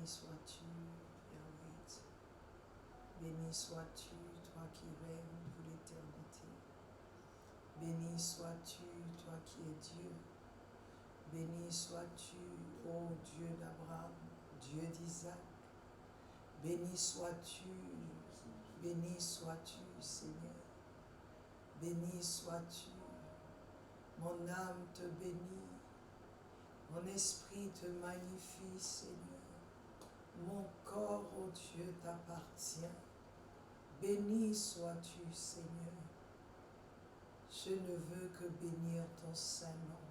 Béni sois-tu, Yahweh. Béni sois-tu, toi qui règnes pour l'éternité. Béni sois-tu, toi qui es Dieu. Béni sois-tu, ô Dieu d'Abraham, Dieu d'Isaac. Béni sois-tu, Seigneur. Béni sois-tu. Mon âme te bénit. Mon esprit te magnifie, Seigneur. Mon corps, ô Dieu, t'appartient. Béni sois-tu, Seigneur. Je ne veux que bénir ton saint nom,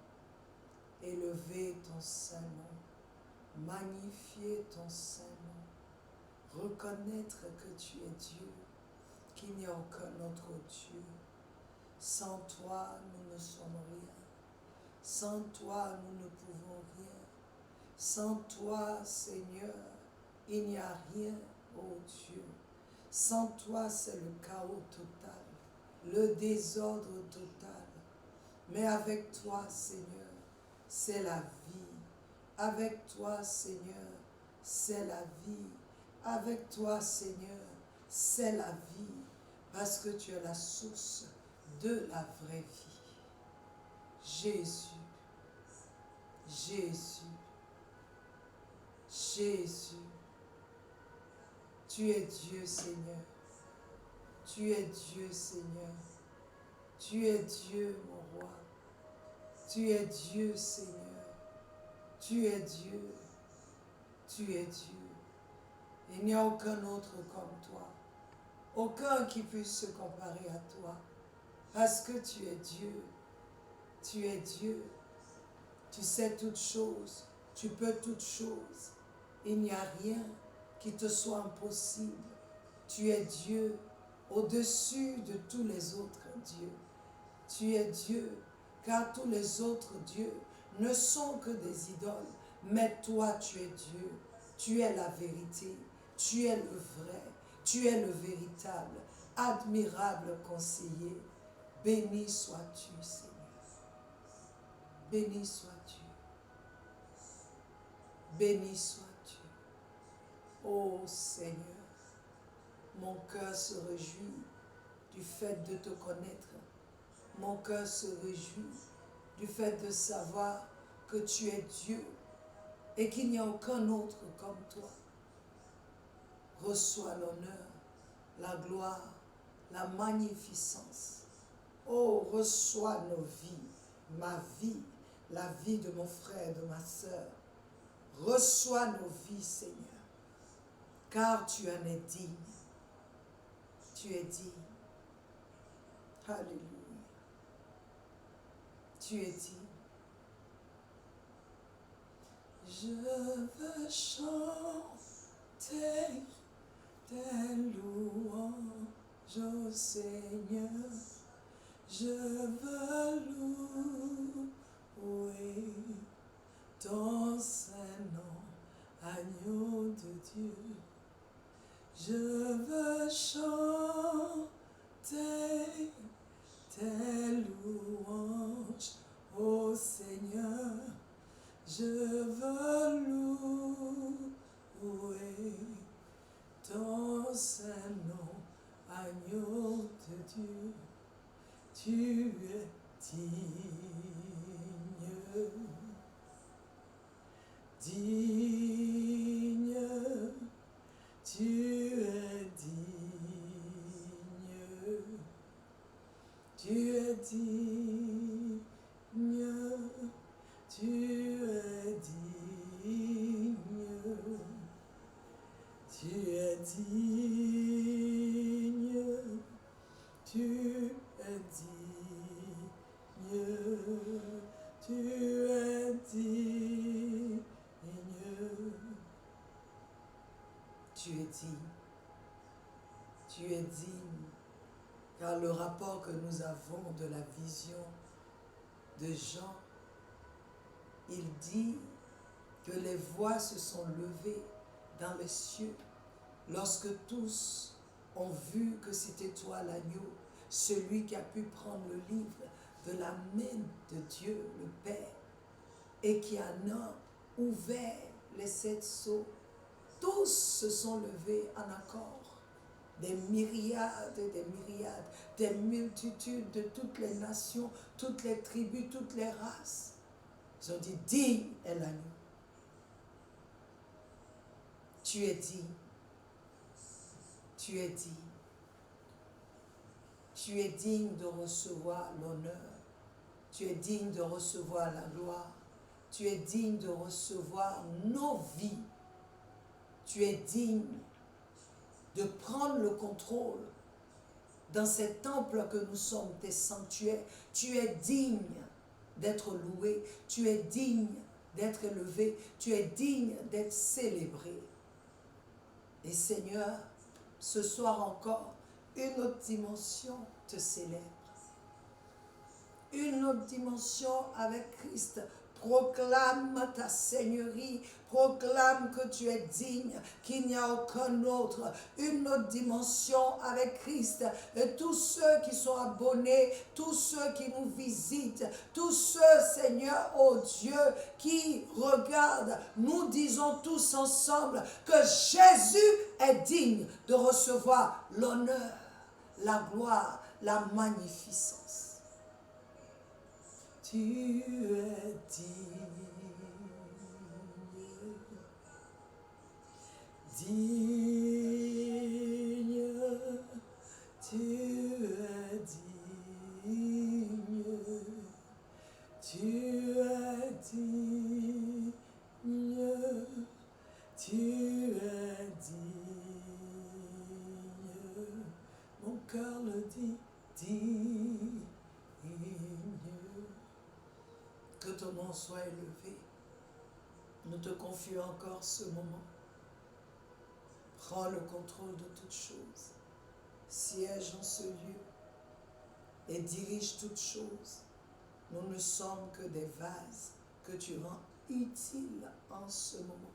élever ton saint nom, magnifier ton saint nom, reconnaître que tu es Dieu, qu'il n'y a aucun autre Dieu. Sans toi, nous ne sommes rien. Sans toi, nous ne pouvons rien. Sans toi, Seigneur, il n'y a rien, ô Dieu. Sans toi, c'est le chaos total, le désordre total. Mais avec toi, Seigneur, c'est la vie. Avec toi, Seigneur, c'est la vie. Avec toi, Seigneur, c'est la vie. Parce que tu es la source de la vraie vie. Jésus, Jésus, Jésus. Tu es Dieu, Seigneur. Tu es Dieu, Seigneur. Tu es Dieu, mon roi. Tu es Dieu, Seigneur. Tu es Dieu. Tu es Dieu. Il n'y a aucun autre comme toi. Aucun qui puisse se comparer à toi. Parce que tu es Dieu. Tu es Dieu. Tu sais toutes choses. Tu peux toutes choses. Il n'y a rien qui te soit impossible. Tu es Dieu au-dessus de tous les autres dieux. Tu es Dieu, car tous les autres dieux ne sont que des idoles. Mais toi, tu es Dieu. Tu es la vérité. Tu es le vrai. Tu es le véritable, admirable conseiller. Béni sois-tu, Seigneur. Béni sois-tu. Béni sois-tu. Ô Seigneur, mon cœur se réjouit du fait de te connaître. Mon cœur se réjouit du fait de savoir que tu es Dieu et qu'il n'y a aucun autre comme toi. Reçois l'honneur, la gloire, la magnificence. Oh, reçois nos vies, ma vie, la vie de mon frère, de ma sœur. Reçois nos vies, Seigneur, car tu en es digne. Tu es digne. Alléluia. Tu es digne. Je veux chanter tes louanges, ô Seigneur. Je veux louer ton saint nom, agneau de Dieu. Je veux chanter tes louanges, ô Seigneur. Je veux louer ton saint nom, agneau de Dieu. Tu es digne, digne, tu es digne, tu es digne, tu es digne, tu es digne, tu es digne, tu es digne, tu es digne, tu es digne, car le rapport que nous avons de la vision de Jean, il dit que les voix se sont levées dans les cieux lorsque tous ont vu que c'était toi l'agneau, celui qui a pu prendre le livre de la main de Dieu, le Père, et qui en a ouvert les 7 sceaux. tous se sont levés en accord. Des myriades et des myriades, des multitudes de toutes les nations, toutes les tribus, toutes les races. Ils ont dit, digne est l'agneau. Tu es digne. Tu es digne. Tu es digne de recevoir l'honneur. Tu es digne de recevoir la gloire. Tu es digne de recevoir nos vies. Tu es digne de prendre le contrôle dans ces temples que nous sommes, tes sanctuaires. Tu es digne d'être loué. Tu es digne d'être élevé. Tu es digne d'être célébré. Et Seigneur, ce soir encore, une autre dimension te célèbre. Une autre dimension avec Christ. Proclame ta seigneurie, proclame que tu es digne, qu'il n'y a aucun autre. Une autre dimension avec Christ. Et tous ceux qui sont abonnés, tous ceux qui nous visitent, tous ceux, Seigneur, oh Dieu, qui regardent, nous disons tous ensemble que Jésus est digne de recevoir l'honneur, la gloire, la magnificence. Tu es digne, digne, tu es digne, tu es digne, tu es digne, mon cœur le dit, digne. Que ton nom soit élevé. Nous te confions encore ce moment. Prends le contrôle de toutes choses. Siège en ce lieu et dirige toutes choses. Nous ne sommes que des vases que tu rends utiles en ce moment.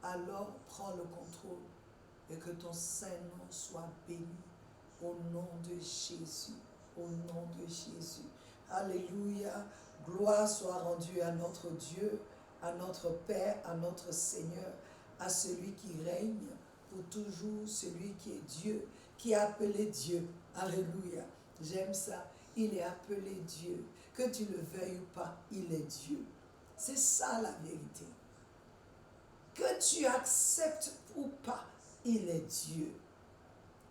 Alors prends le contrôle et que ton Saint-Nom soit béni au nom de Jésus. Au nom de Jésus. Alléluia. Gloire soit rendue à notre Dieu, à notre Père, à notre Seigneur, à celui qui règne pour toujours, celui qui est Dieu, qui est appelé Dieu. Alléluia. J'aime ça. Il est appelé Dieu. Que tu le veuilles ou pas, il est Dieu. C'est ça la vérité. Que tu acceptes ou pas, il est Dieu.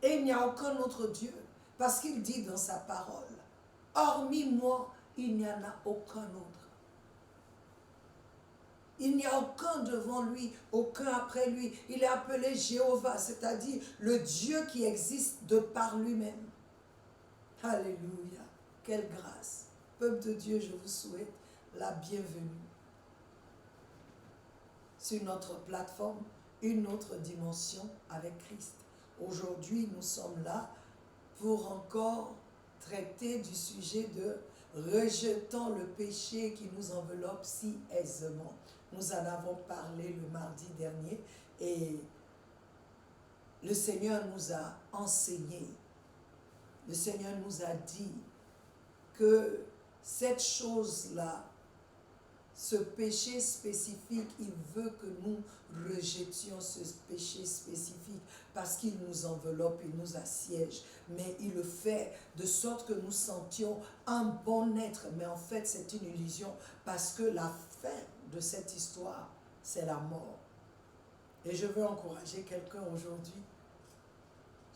Et il n'y a aucun autre Dieu. Parce qu'il dit dans sa parole, hormis moi, il n'y en a aucun autre. Il n'y a aucun devant lui, aucun après lui. Il est appelé Jéhovah, c'est-à-dire le Dieu qui existe de par lui-même. Alléluia. Quelle grâce. Peuple de Dieu, je vous souhaite la bienvenue sur notre plateforme, une autre dimension avec Christ. Aujourd'hui, nous sommes là pour encore traiter du sujet de rejetant le péché qui nous enveloppe si aisément. Nous en avons parlé le mardi dernier et le Seigneur nous a enseigné, le Seigneur nous a dit que cette chose-là, ce péché spécifique, il veut que nous rejetions ce péché spécifique parce qu'il nous enveloppe, il nous assiège. Mais il le fait de sorte que nous sentions un bon être. Mais en fait, c'est une illusion parce que la fin de cette histoire, c'est la mort. Et je veux encourager quelqu'un aujourd'hui.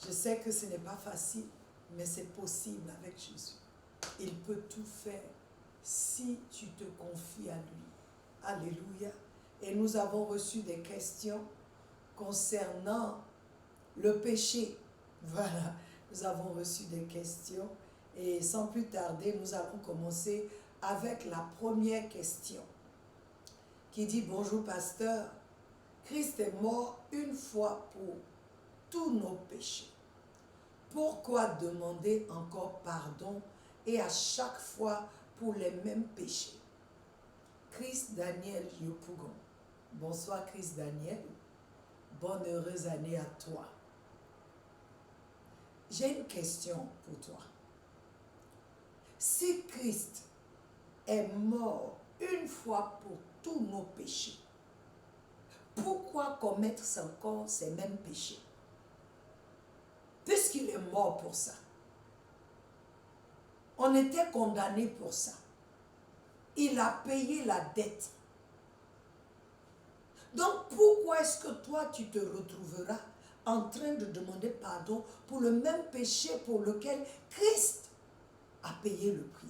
Je sais que ce n'est pas facile, mais c'est possible avec Jésus. Il peut tout faire si tu te confies à lui. Alléluia. Et nous avons reçu des questions concernant le péché. Voilà, nous avons reçu des questions. Et sans plus tarder, nous allons commencer avec la première question qui dit « Bonjour pasteur, Christ est mort une fois pour tous nos péchés. Pourquoi demander encore pardon et à chaque fois pour les mêmes péchés? » Chris Daniel Yopougon. Bonsoir Chris Daniel. Bonne heureuse année à toi. J'ai une question pour toi. Si Christ est mort une fois pour tous nos péchés, pourquoi commettre encore ces mêmes péchés? Puisqu'il est mort pour ça. On était condamné pour ça. Il a payé la dette. Donc pourquoi est-ce que toi tu te retrouveras en train de demander pardon pour le même péché pour lequel Christ a payé le prix?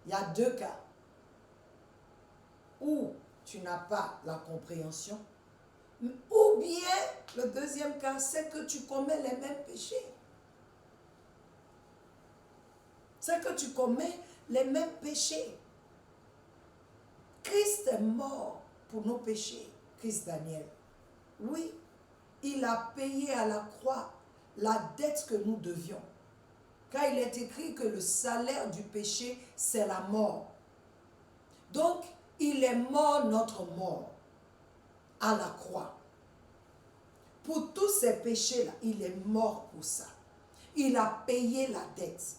Il y a deux cas. Ou tu n'as pas la compréhension, ou bien le deuxième cas, c'est que tu commets les mêmes péchés. C'est que tu commets les mêmes péchés. Christ est mort pour nos péchés, Christ Daniel. Oui, il a payé à la croix la dette que nous devions. Car il est écrit que le salaire du péché, c'est la mort. Donc, il est mort notre mort à la croix. Pour tous ces péchés-là, il est mort pour ça. Il a payé la dette.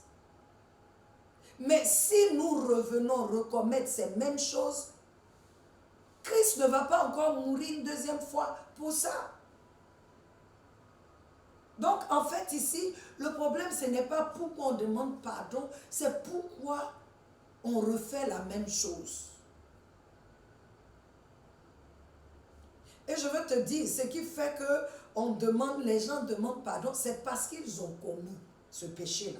Mais si nous revenons recommettre ces mêmes choses, Christ ne va pas encore mourir une deuxième fois pour ça. Donc, en fait, ici, le problème, ce n'est pas pourquoi on demande pardon, c'est pourquoi on refait la même chose. Et je veux te dire, ce qui fait que les gens demandent pardon, c'est parce qu'ils ont commis ce péché-là.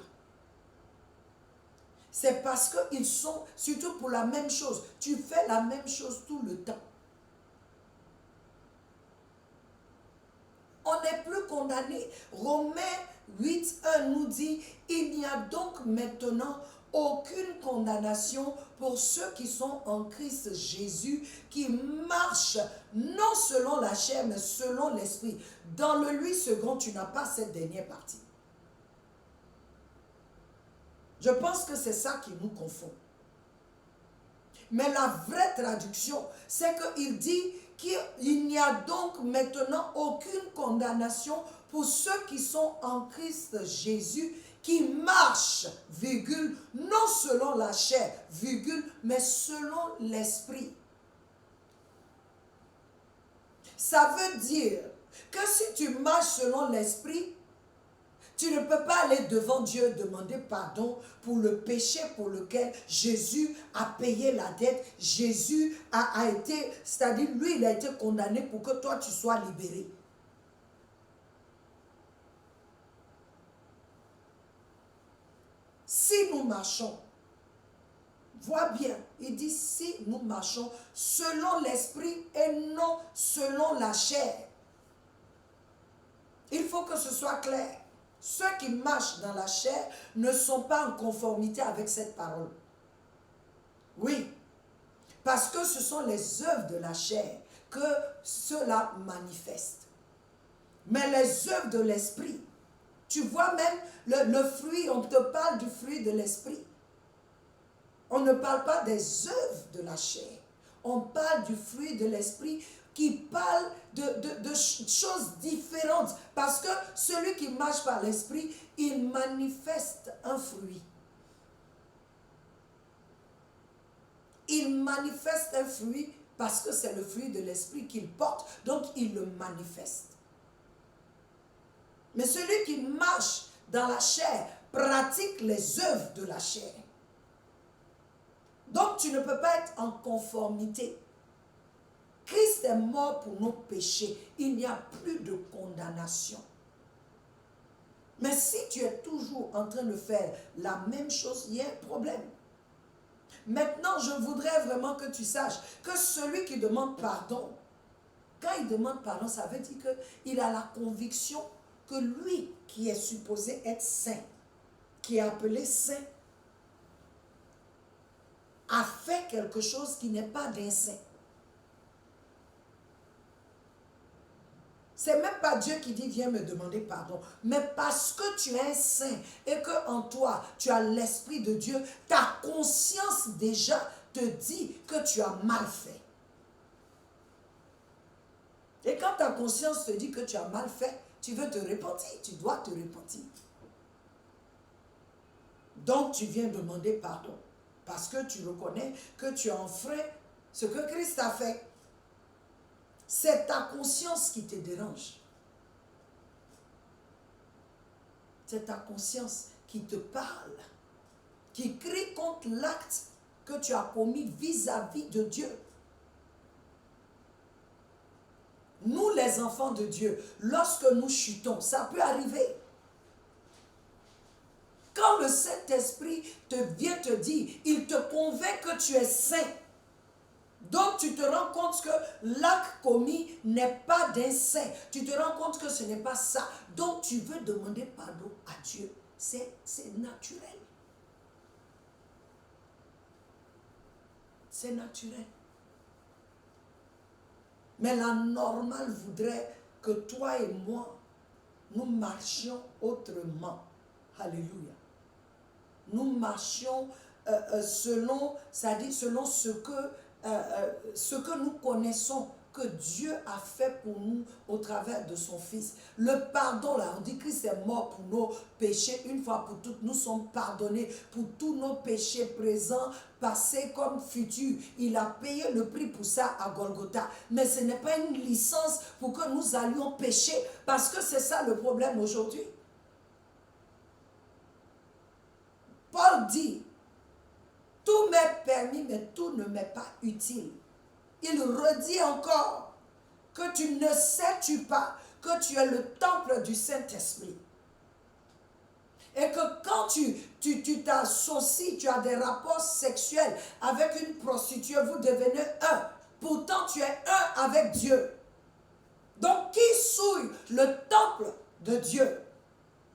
C'est parce qu'ils sont, surtout pour la même chose, tu fais la même chose tout le temps. On n'est plus condamné. Romains 8:1 nous dit, il n'y a donc maintenant aucune condamnation pour ceux qui sont en Christ Jésus, qui marchent non selon la chair, mais selon l'esprit. Dans le lui second, tu n'as pas cette dernière partie. Je pense que c'est ça qui nous confond. Mais la vraie traduction, c'est qu'il dit qu'il n'y a donc maintenant aucune condamnation pour ceux qui sont en Christ Jésus, qui marchent, virgule, non selon la chair, virgule, mais selon l'esprit. Ça veut dire que si tu marches selon l'esprit, tu ne peux pas aller devant Dieu demander pardon pour le péché pour lequel Jésus a payé la dette. Jésus a été, c'est-à-dire lui, il a été condamné pour que toi, tu sois libéré. Si nous marchons, vois bien, il dit si nous marchons selon l'esprit et non selon la chair. Il faut que ce soit clair. Ceux qui marchent dans la chair ne sont pas en conformité avec cette parole. Oui, parce que ce sont les œuvres de la chair que cela manifeste. Mais les œuvres de l'esprit, tu vois même le fruit, on te parle du fruit de l'esprit. On ne parle pas des œuvres de la chair. On parle du fruit de l'esprit qui parle de choses différentes. Parce que celui qui marche par l'esprit, il manifeste un fruit. Il manifeste un fruit parce que c'est le fruit de l'esprit qu'il porte. Donc, il le manifeste. Mais celui qui marche dans la chair pratique les œuvres de la chair. Donc, tu ne peux pas être en conformité. Christ est mort pour nos péchés. Il n'y a plus de condamnation. Mais si tu es toujours en train de faire la même chose, il y a un problème. Maintenant, je voudrais vraiment que tu saches que celui qui demande pardon, quand il demande pardon, ça veut dire qu'il a la conviction que lui qui est supposé être saint, qui est appelé saint, a fait quelque chose qui n'est pas d'un saint. C'est même pas Dieu qui dit viens me demander pardon, mais parce que tu es un saint et que en toi tu as l'esprit de Dieu, ta conscience déjà te dit que tu as mal fait. Et quand ta conscience te dit que tu as mal fait, tu veux te repentir, tu dois te repentir. Donc tu viens demander pardon parce que tu reconnais que tu as enfreint ce que Christ a fait. C'est ta conscience qui te dérange. C'est ta conscience qui te parle, qui crie contre l'acte que tu as commis vis-à-vis de Dieu. Nous, les enfants de Dieu, lorsque nous chutons, ça peut arriver. Quand le Saint-Esprit vient te dire, il te convainc que tu es saint. Donc tu te rends compte que l'acte commis n'est pas d'un saint. Tu te rends compte que ce n'est pas ça. Donc tu veux demander pardon à Dieu. C'est naturel. C'est naturel. Mais la normale voudrait que toi et moi, nous marchions autrement. Alléluia. Nous marchions selon ce que nous connaissons, que Dieu a fait pour nous au travers de son Fils. Le pardon, là, on dit que Christ est mort pour nos péchés une fois pour toutes. Nous sommes pardonnés pour tous nos péchés présents, passés comme futurs. Il a payé le prix pour ça à Golgotha. Mais ce n'est pas une licence pour que nous allions pécher, parce que c'est ça le problème aujourd'hui. Paul dit, tout m'est permis, mais tout ne m'est pas utile. Il redit encore que tu ne sais-tu pas que tu es le temple du Saint-Esprit. Et que quand tu t'associes, tu as des rapports sexuels avec une prostituée, vous devenez un. Pourtant, tu es un avec Dieu. Donc, qui souille le temple de Dieu?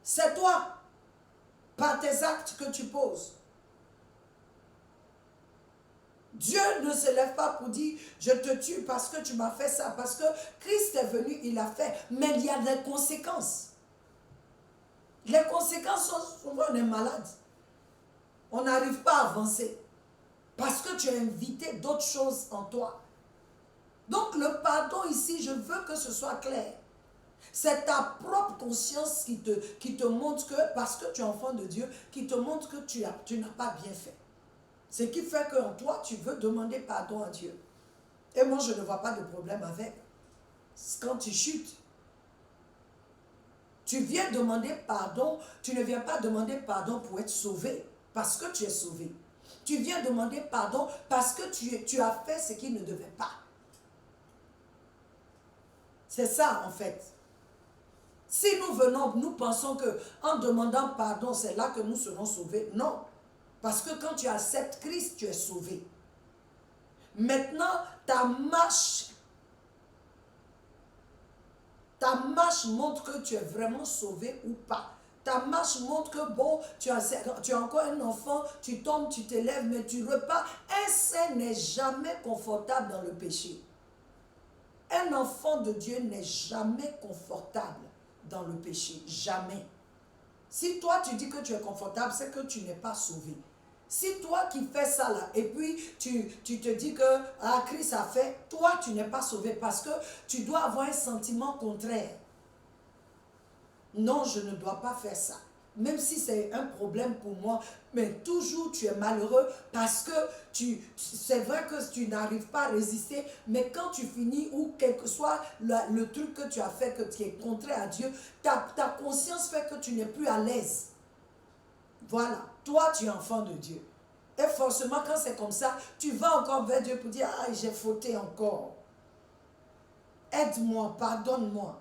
C'est toi, par tes actes que tu poses. Dieu ne se lève pas pour dire, je te tue parce que tu m'as fait ça, parce que Christ est venu, il a fait. Mais il y a des conséquences. Les conséquences sont souvent, on est malade. On n'arrive pas à avancer. Parce que tu as invité d'autres choses en toi. Donc le pardon ici, je veux que ce soit clair. C'est ta propre conscience qui te montre que, parce que tu es enfant de Dieu, qui te montre que tu n'as pas bien fait. Ce qui fait qu'en toi, tu veux demander pardon à Dieu. Et moi, je ne vois pas de problème avec. Quand tu chutes, tu viens demander pardon, tu ne viens pas demander pardon pour être sauvé, parce que tu es sauvé. Tu viens demander pardon parce que tu as fait ce qu'il ne devait pas. C'est ça, en fait. Si nous venons, nous pensons qu'en demandant pardon, c'est là que nous serons sauvés. Non. Parce que quand tu acceptes Christ, tu es sauvé. Maintenant, ta marche montre que tu es vraiment sauvé ou pas. Ta marche montre que bon, tu es encore un enfant, tu tombes, tu t'élèves, mais tu repars. Un saint n'est jamais confortable dans le péché. Un enfant de Dieu n'est jamais confortable dans le péché. Jamais. Si toi tu dis que tu es confortable, c'est que tu n'es pas sauvé. Si toi qui fais ça là, et puis tu te dis que Christ a fait, toi tu n'es pas sauvé parce que tu dois avoir un sentiment contraire. Non, je ne dois pas faire ça. Même si c'est un problème pour moi, mais toujours tu es malheureux parce que c'est vrai que tu n'arrives pas à résister, mais quand tu finis ou quel que soit le truc que tu as fait qui est contraire à Dieu, ta conscience fait que tu n'es plus à l'aise. Voilà, toi tu es enfant de Dieu. Et forcément quand c'est comme ça, tu vas encore vers Dieu pour dire, ah j'ai fauté encore. Aide-moi, pardonne-moi.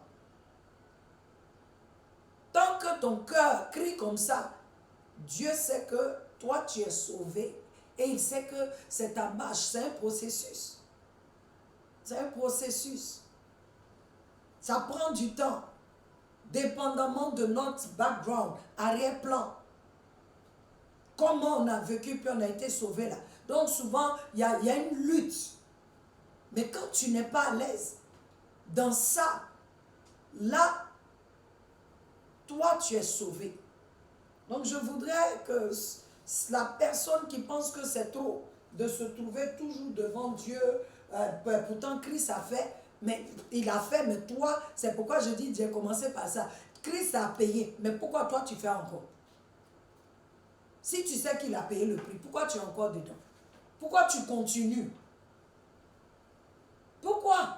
Tant que ton cœur crie comme ça, Dieu sait que toi tu es sauvé et il sait que c'est ta marche, c'est un processus. C'est un processus. Ça prend du temps, dépendamment de notre background, arrière-plan. Comment on a vécu puis on a été sauvé là. Donc souvent, il y a une lutte. Mais quand tu n'es pas à l'aise dans ça, là, toi tu es sauvé. Donc je voudrais que la personne qui pense que c'est trop de se trouver toujours devant Dieu, pourtant Christ a fait, mais il a fait, mais toi, c'est pourquoi je dis, j'ai commencé par ça. Christ a payé, mais pourquoi toi tu fais encore? Si tu sais qu'il a payé le prix, pourquoi tu es encore dedans? Pourquoi tu continues? Pourquoi?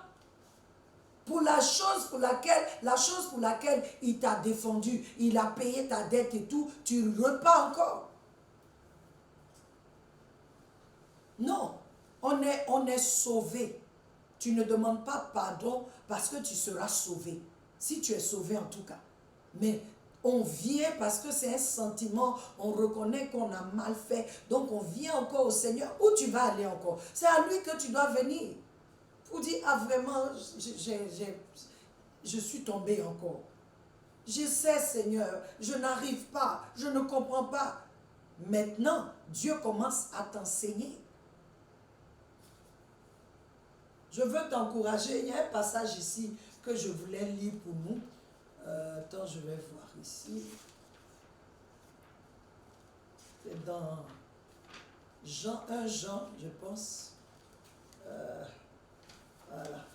pour la chose pour laquelle il t'a défendu, il a payé ta dette et tout, tu repars encore. Non, on est sauvé. Tu ne demandes pas pardon parce que tu seras sauvé. Si tu es sauvé en tout cas. Mais on vient parce que c'est un sentiment, on reconnaît qu'on a mal fait. Donc on vient encore au Seigneur. Où tu vas aller encore? C'est à lui que tu dois venir. Pour dire, ah vraiment, je suis tombé encore. Je sais Seigneur, je n'arrive pas, je ne comprends pas. Maintenant, Dieu commence à t'enseigner. Je veux t'encourager. Il y a un passage ici que je voulais lire pour nous. Attends, je vais voir ici. C'est dans Jean, 1 Jean, je pense. Voilà.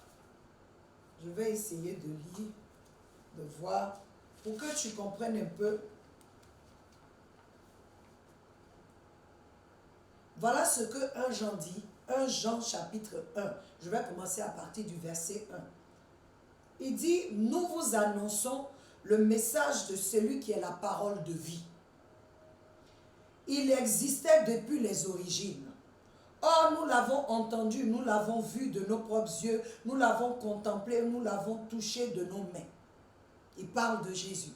Je vais essayer de lire, de voir, pour que tu comprennes un peu. Voilà ce que 1 Jean dit. 1 Jean chapitre 1. Je vais commencer à partir du verset 1. Il dit, nous vous annonçons le message de celui qui est la parole de vie. Il existait depuis les origines. Or, nous l'avons entendu, nous l'avons vu de nos propres yeux, nous l'avons contemplé, nous l'avons touché de nos mains. Il parle de Jésus.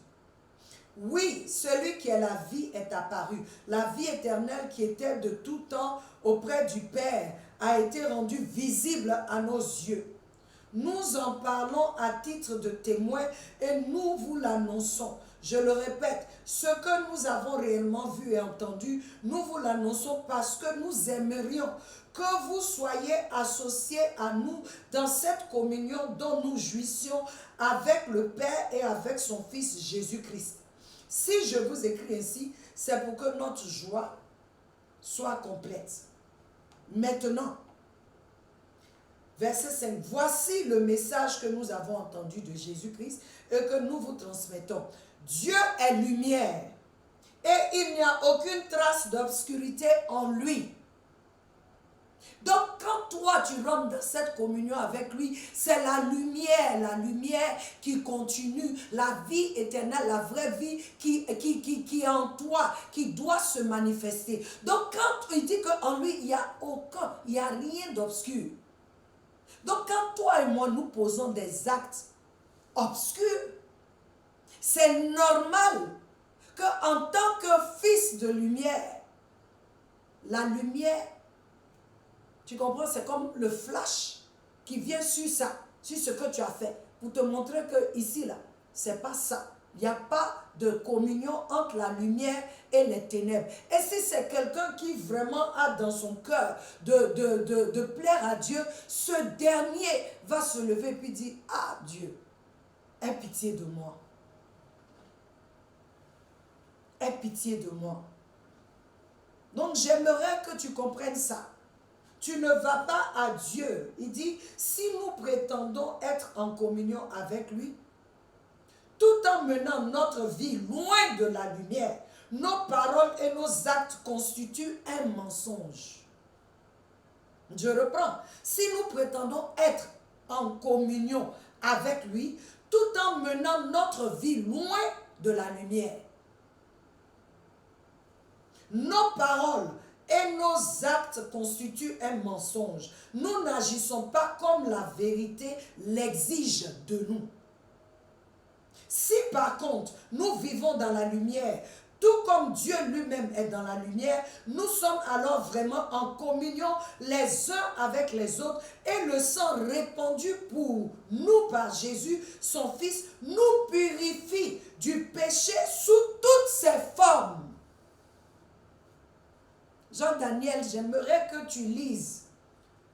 Oui, celui qui est la vie est apparu. La vie éternelle qui était de tout temps auprès du Père a été rendue visible à nos yeux. Nous en parlons à titre de témoin et nous vous l'annonçons. Je le répète, ce que nous avons réellement vu et entendu, nous vous l'annonçons parce que nous aimerions que vous soyez associés à nous dans cette communion dont nous jouissions avec le Père et avec son Fils Jésus-Christ. Si je vous écris ainsi, c'est pour que notre joie soit complète. Maintenant, verset 5. Voici le message que nous avons entendu de Jésus-Christ et que nous vous transmettons. Dieu est lumière et il n'y a aucune trace d'obscurité en lui. Donc quand toi tu rentres dans cette communion avec lui, c'est la lumière qui continue, la vie éternelle, la vraie vie qui est en toi, qui doit se manifester. Donc quand il dit qu'en lui il n'y a rien d'obscur. Donc quand toi et moi nous posons des actes obscurs, c'est normal qu'en tant que fils de lumière, la lumière, tu comprends, c'est comme le flash qui vient sur ça, sur ce que tu as fait, pour te montrer que ici, là, c'est pas ça. Il n'y a pas de communion entre la lumière et les ténèbres. Et si c'est quelqu'un qui vraiment a dans son cœur de plaire à Dieu, ce dernier va se lever et puis dire, ah Dieu, aie pitié de moi. Aie pitié de moi. Donc j'aimerais que tu comprennes ça. Tu ne vas pas à Dieu. Il dit, si nous prétendons être en communion avec lui, tout en menant notre vie loin de la lumière, nos paroles et nos actes constituent un mensonge. Je reprends. Si nous prétendons être en communion avec lui, tout en menant notre vie loin de la lumière, nos paroles et nos actes constituent un mensonge. Nous n'agissons pas comme la vérité l'exige de nous. Si par contre, nous vivons dans la lumière, tout comme Dieu lui-même est dans la lumière, nous sommes alors vraiment en communion les uns avec les autres et le sang répandu pour nous par Jésus, son Fils, nous purifie du péché sous toutes ses formes. Jean-Daniel, j'aimerais que tu lises,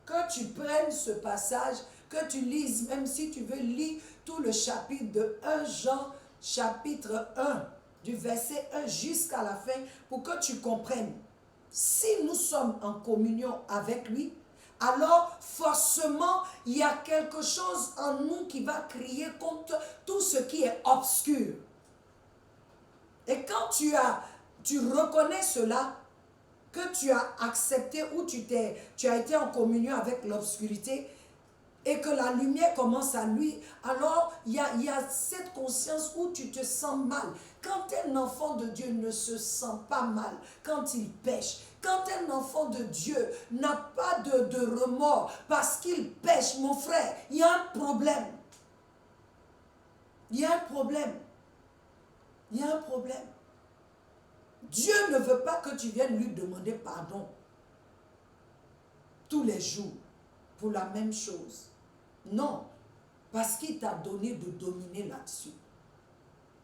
que tu prennes ce passage, que tu lises, même si tu veux lire tout le chapitre de 1 Jean, chapitre 1, du verset 1 jusqu'à la fin, pour que tu comprennes. Si nous sommes en communion avec lui, alors forcément, il y a quelque chose en nous qui va crier contre tout ce qui est obscur. Et quand tu reconnais cela, que tu as accepté ou tu as été en communion avec l'obscurité, et que la lumière commence à lui, alors il y a cette conscience où tu te sens mal. Quand un enfant de Dieu ne se sent pas mal, quand il pêche, quand un enfant de Dieu n'a pas de remords parce qu'il pêche, mon frère, il y a un problème. Il y a un problème. Il y a un problème. Dieu ne veut pas que tu viennes lui demander pardon tous les jours pour la même chose. Non, parce qu'il t'a donné de dominer là-dessus.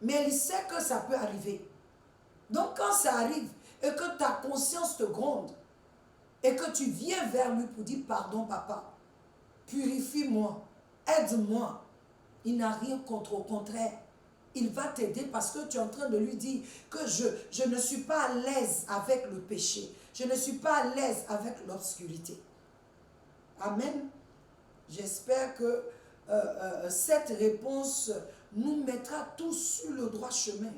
Mais il sait que ça peut arriver. Donc quand ça arrive et que ta conscience te gronde et que tu viens vers lui pour dire pardon papa, purifie-moi, aide-moi, il n'a rien contre, au contraire. Il va t'aider parce que tu es en train de lui dire que je ne suis pas à l'aise avec le péché. Je ne suis pas à l'aise avec l'obscurité. Amen. J'espère que cette réponse nous mettra tous sur le droit chemin.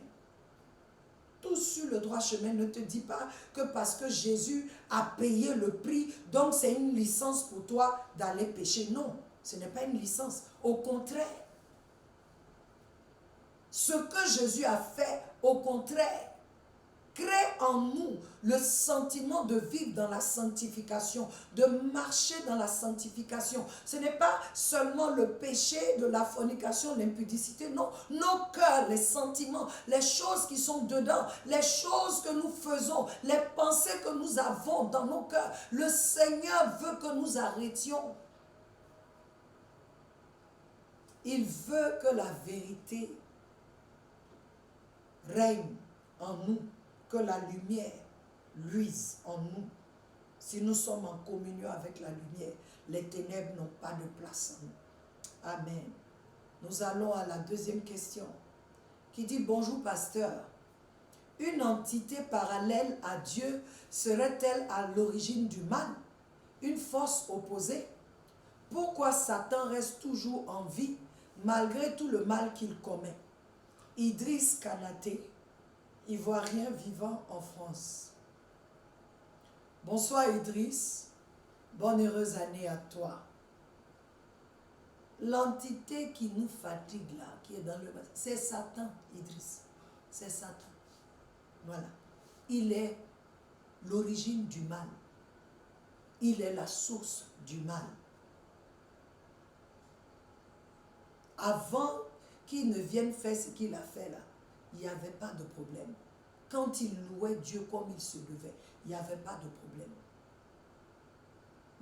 Tous sur le droit chemin. Ne te dis pas que parce que Jésus a payé le prix, donc c'est une licence pour toi d'aller pécher. Non, ce n'est pas une licence. Au contraire, ce que Jésus a fait, au contraire, crée en nous le sentiment de vivre dans la sanctification, de marcher dans la sanctification. Ce n'est pas seulement le péché de la fornication, l'impudicité, non. Nos cœurs, les sentiments, les choses qui sont dedans, les choses que nous faisons, les pensées que nous avons dans nos cœurs, le Seigneur veut que nous arrêtions. Il veut que la vérité règne en nous, que la lumière luise en nous. Si nous sommes en communion avec la lumière, les ténèbres n'ont pas de place en nous. Amen. Nous allons à la deuxième question qui dit: bonjour pasteur, une entité parallèle à Dieu serait-elle à l'origine du mal? Une force opposée? Pourquoi Satan reste toujours en vie malgré tout le mal qu'il commet? Idriss Kanaté, Ivoirien vivant en France. Bonsoir Idriss, bonne heureuse année à toi. L'entité qui nous fatigue là, qui est dans le bas, c'est Satan, Idriss. C'est Satan. Voilà. Il est l'origine du mal. Il est la source du mal. Avant qu'il ne vienne faire ce qu'il a fait là, il n'y avait pas de problème. Quand il louait Dieu comme il se devait, il n'y avait pas de problème.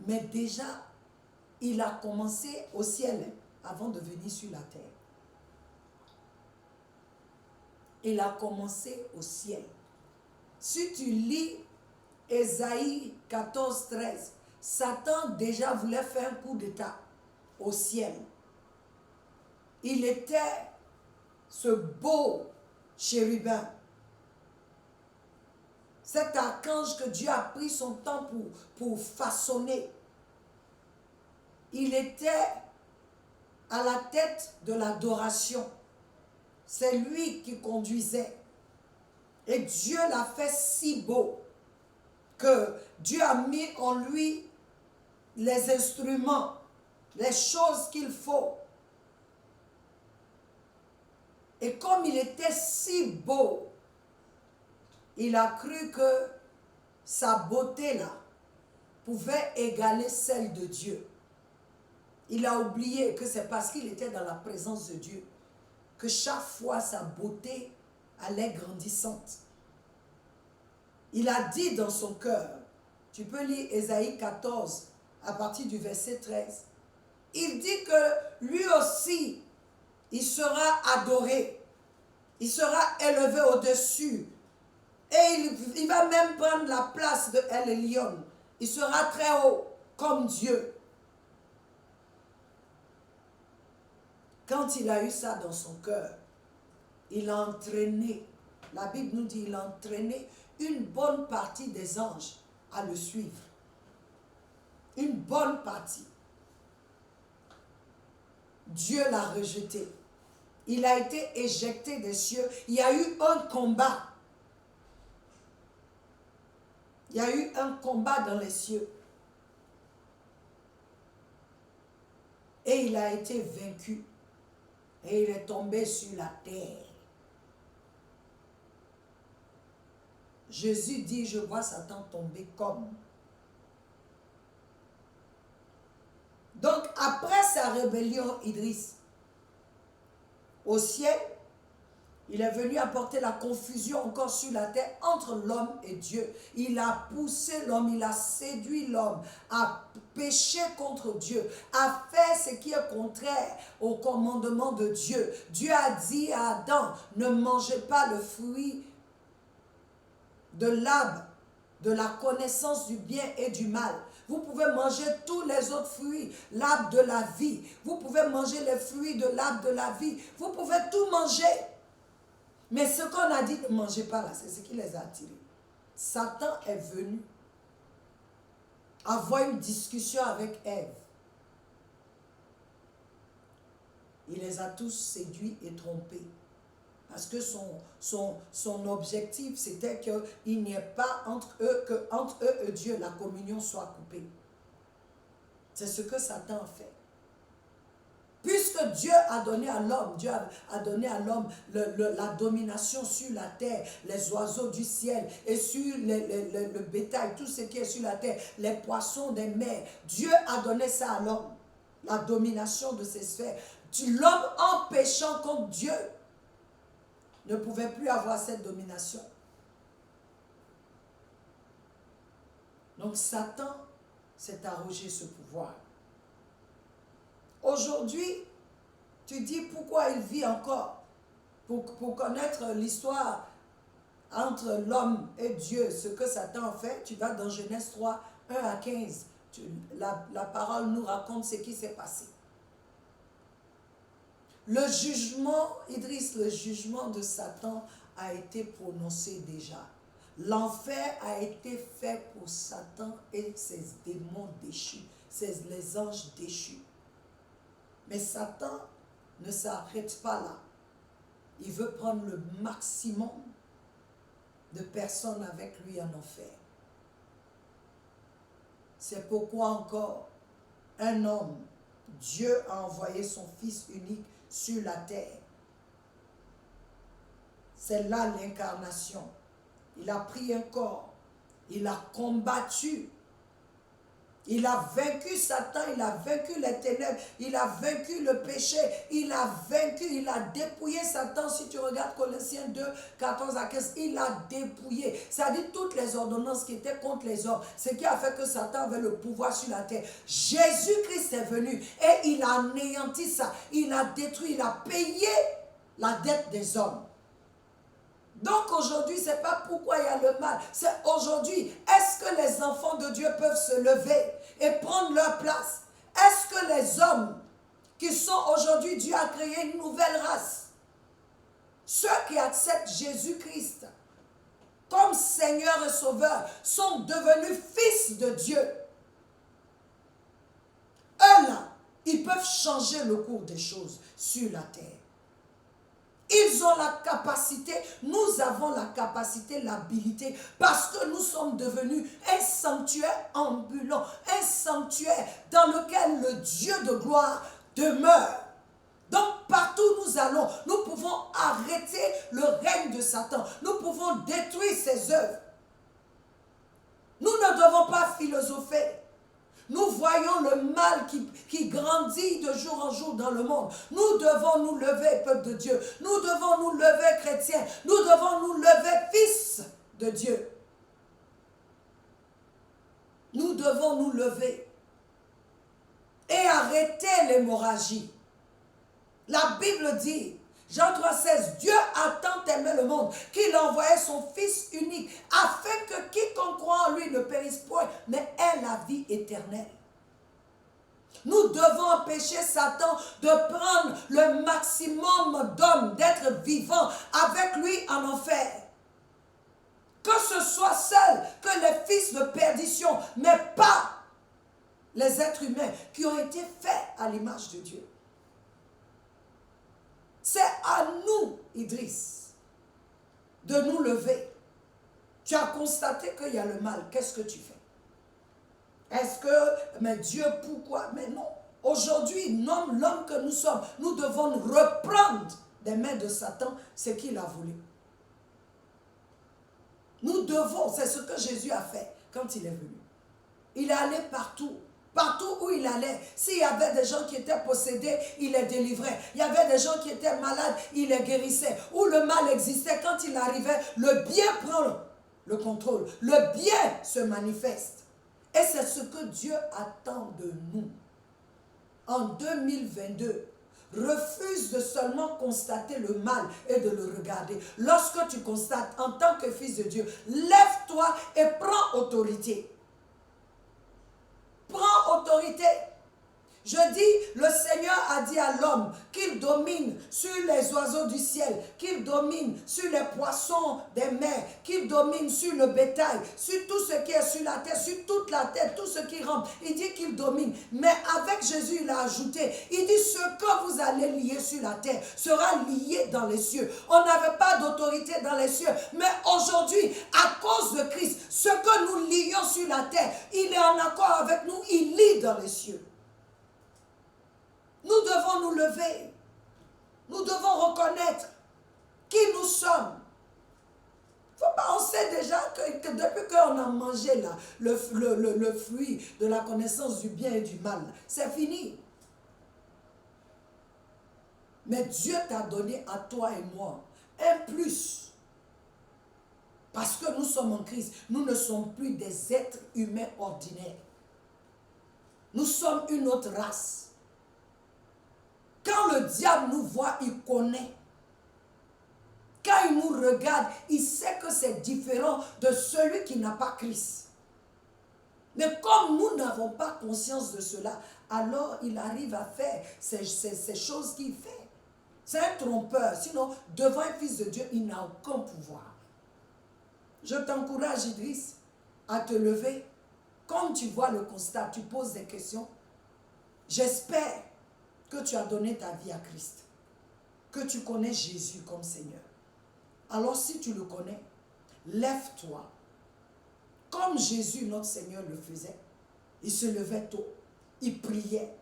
Mais déjà, il a commencé au ciel avant de venir sur la terre. Il a commencé au ciel. Si tu lis Ésaïe 14, 13, Satan déjà voulait faire un coup d'état au ciel. Il était ce beau chérubin, cet archange que Dieu a pris son temps pour façonner. Il était à la tête de l'adoration. C'est lui qui conduisait. Et Dieu l'a fait si beau que Dieu a mis en lui les instruments, les choses qu'il faut. Et comme il était si beau, il a cru que sa beauté là pouvait égaler celle de Dieu. Il a oublié que c'est parce qu'il était dans la présence de Dieu que chaque fois sa beauté allait grandissante. Il a dit dans son cœur, tu peux lire Ésaïe 14 à partir du verset 13, il dit que lui aussi, il sera adoré, il sera élevé au-dessus, et il va même prendre la place de El Elyon. Il sera très haut, comme Dieu. Quand il a eu ça dans son cœur, il a entraîné, la Bible nous dit, il a entraîné une bonne partie des anges à le suivre. Une bonne partie. Dieu l'a rejeté. Il a été éjecté des cieux. Il y a eu un combat. Il y a eu un combat dans les cieux. et il a été vaincu. Et il est tombé sur la terre. Jésus dit, je vois Satan tomber comme. Donc, après sa rébellion, Idriss, au ciel, il est venu apporter la confusion encore sur la terre entre l'homme et Dieu. Il a poussé l'homme, il a séduit l'homme à pécher contre Dieu, à faire ce qui est contraire au commandement de Dieu. Dieu a dit à Adam, ne mangez pas le fruit de l'arbre, de la connaissance du bien et du mal. Vous pouvez manger tous les autres fruits, l'arbre de la vie. Vous pouvez manger les fruits de l'arbre de la vie. Vous pouvez tout manger. Mais ce qu'on a dit, ne mangez pas là, c'est ce qui les a attirés. Satan est venu avoir une discussion avec Ève. Il les a tous séduits et trompés. Parce que son objectif, c'était qu'il n'y ait pas entre eux et Dieu, la communion soit coupée. C'est ce que Satan a fait. Puisque Dieu a donné à l'homme, Dieu a donné à l'homme la domination sur la terre, les oiseaux du ciel et sur le bétail, tout ce qui est sur la terre, les poissons des mers. Dieu a donné ça à l'homme, la domination de ces sphères. L'homme, en péchant contre Dieu, ne pouvait plus avoir cette domination. Donc Satan s'est arrogé ce pouvoir. Aujourd'hui, tu dis pourquoi il vit encore. Pour connaître l'histoire entre l'homme et Dieu, ce que Satan a fait, tu vas dans Genèse 3, 1 à 15. La parole nous raconte ce qui s'est passé. Le jugement, Idriss, le jugement de Satan a été prononcé déjà. L'enfer a été fait pour Satan et ses démons déchus, les anges déchus. Mais Satan ne s'arrête pas là. Il veut prendre le maximum de personnes avec lui en enfer. C'est pourquoi encore un homme, Dieu a envoyé son Fils unique sur la terre. C'est là l'incarnation. Il a pris un corps, il a combattu. Il a vaincu Satan, il a vaincu les ténèbres, il a vaincu le péché, il a vaincu, il a dépouillé Satan. Si tu regardes Colossiens 2, 14 à 15, il a dépouillé. Ça dit toutes les ordonnances qui étaient contre les hommes. Ce qui a fait que Satan avait le pouvoir sur la terre. Jésus-Christ est venu et il a anéanti ça. Il a détruit, il a payé la dette des hommes. Donc aujourd'hui, ce n'est pas pourquoi il y a le mal. C'est aujourd'hui, est-ce que les enfants de Dieu peuvent se lever et prendre leur place? Est-ce que les hommes qui sont aujourd'hui, Dieu a créé une nouvelle race, ceux qui acceptent Jésus-Christ comme Seigneur et Sauveur, sont devenus fils de Dieu. Eux là, ils peuvent changer le cours des choses sur la terre. Ils ont la capacité, nous avons la capacité, l'habilité, parce que nous sommes devenus un sanctuaire ambulant, un sanctuaire dans lequel le Dieu de gloire demeure. Donc partout où nous allons, nous pouvons arrêter le règne de Satan. Nous pouvons détruire ses œuvres. Nous ne devons pas philosopher. Nous voyons le mal qui grandit de jour en jour dans le monde. Nous devons nous lever, peuple de Dieu. Nous devons nous lever, chrétiens. Nous devons nous lever, fils de Dieu. Nous devons nous lever et arrêter l'hémorragie. La Bible dit, Jean 3,16, Dieu a tant aimé le monde qu'il a envoyé son Fils unique afin que quiconque croit en lui ne périsse point, mais ait la vie éternelle. Nous devons empêcher Satan de prendre le maximum d'hommes, d'être vivants avec lui en enfer. Que ce soit seul que les fils de perdition, mais pas les êtres humains qui ont été faits à l'image de Dieu. C'est à nous, Idriss, de nous lever. Tu as constaté qu'il y a le mal. Qu'est-ce que tu fais? Est-ce que, mais Dieu, pourquoi? Mais non. Aujourd'hui, l'homme que nous sommes, nous devons reprendre des mains de Satan ce qu'il a voulu. Nous devons, c'est ce que Jésus a fait quand il est venu. Il est allé partout. Partout où il allait, s'il y avait des gens qui étaient possédés, il les délivrait. Il y avait des gens qui étaient malades, il les guérissait. Où le mal existait, quand il arrivait, le bien prend le contrôle. Le bien se manifeste. Et c'est ce que Dieu attend de nous. En 2022, refuse de seulement constater le mal et de le regarder. Lorsque tu constates en tant que fils de Dieu, lève-toi et prends autorité. Prends autorité. Je dis, le Seigneur a dit à l'homme qu'il domine sur les oiseaux du ciel, qu'il domine sur les poissons des mers, qu'il domine sur le bétail, sur tout ce qui est sur la terre, sur toute la terre, tout ce qui rampe. Il dit qu'il domine. Mais avec Jésus, il a ajouté, il dit, ce que vous allez lier sur la terre sera lié dans les cieux. On n'avait pas d'autorité dans les cieux. Mais aujourd'hui, à cause de Christ, ce que nous lions sur la terre, il est en accord avec nous, il lie dans les cieux. Nous devons nous lever. Nous devons reconnaître qui nous sommes. Faut pas, on sait déjà que depuis qu'on a mangé là, le fruit de la connaissance du bien et du mal, c'est fini. Mais Dieu t'a donné à toi et moi un plus. Parce que nous sommes en Christ, nous ne sommes plus des êtres humains ordinaires. Nous sommes une autre race. Quand le diable nous voit, il connaît. Quand il nous regarde, il sait que c'est différent de celui qui n'a pas Christ. Mais comme nous n'avons pas conscience de cela, alors il arrive à faire ces choses qu'il fait. C'est un trompeur. Sinon, devant un fils de Dieu, il n'a aucun pouvoir. Je t'encourage, Idriss, à te lever. Comme tu vois le constat, tu poses des questions. J'espère que tu as donné ta vie à Christ, que tu connais Jésus comme Seigneur. Alors si tu le connais, lève-toi. Comme Jésus, notre Seigneur, le faisait. Il se levait tôt, il priait.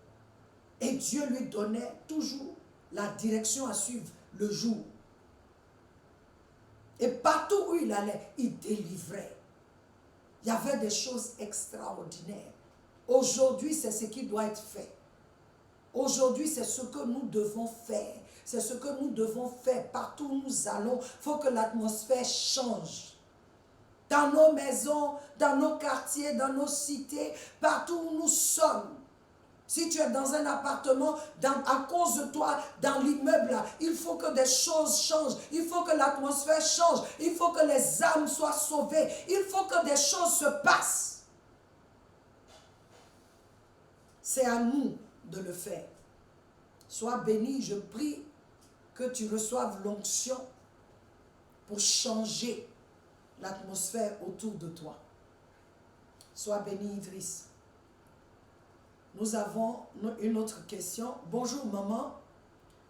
Et Dieu lui donnait toujours la direction à suivre le jour. Et partout où il allait, il délivrait. Il y avait des choses extraordinaires. Aujourd'hui, c'est ce qui doit être fait. Aujourd'hui, c'est ce que nous devons faire. C'est ce que nous devons faire. Partout où nous allons, il faut que l'atmosphère change. Dans nos maisons, dans nos quartiers, dans nos cités, partout où nous sommes. Si tu es dans un appartement, à cause de toi, dans l'immeuble là, il faut que des choses changent. Il faut que l'atmosphère change. Il faut que les âmes soient sauvées. Il faut que des choses se passent. C'est à nous de le faire. Sois béni, je prie que tu reçoives l'onction pour changer l'atmosphère autour de toi. Sois béni, Idriss. Nous avons une autre question. Bonjour maman.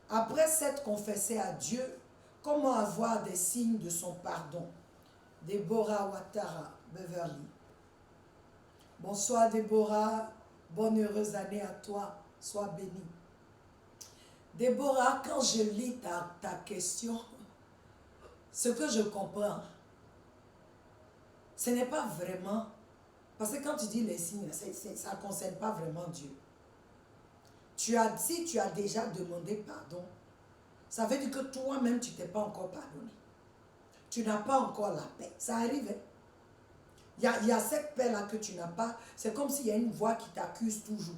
Après s'être confessé à Dieu, comment avoir des signes de son pardon? Déborah Ouattara, Beverly. Bonsoir Déborah. Bonne heureuse année à toi. Sois bénie. Déborah, quand je lis ta question, ce que je comprends, ce n'est pas vraiment... Parce que quand tu dis les signes, ça ne concerne pas vraiment Dieu. Si tu as déjà demandé pardon, ça veut dire que toi-même, tu ne t'es pas encore pardonné. Tu n'as pas encore la paix. Ça arrive. Il y a cette paix-là que tu n'as pas. C'est comme s'il y a une voix qui t'accuse toujours.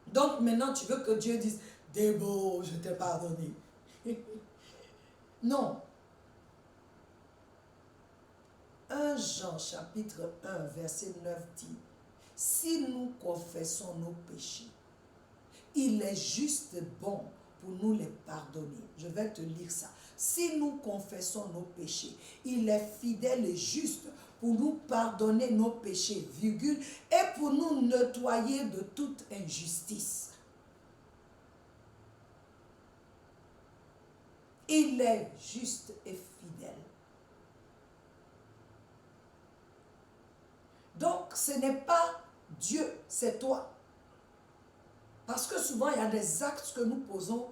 Donc maintenant, tu veux que Dieu dise, Débo, je t'ai pardonné. Non. 1 Jean chapitre 1 verset 9 dit, si nous confessons nos péchés, il est juste bon pour nous les pardonner. Je vais te lire ça. Si nous confessons nos péchés, il est fidèle et juste pour nous pardonner nos péchés, virgule, et pour nous nettoyer de toute injustice. Il est juste et fidèle. Donc, ce n'est pas Dieu, c'est toi. souvent, il y a des actes que nous posons.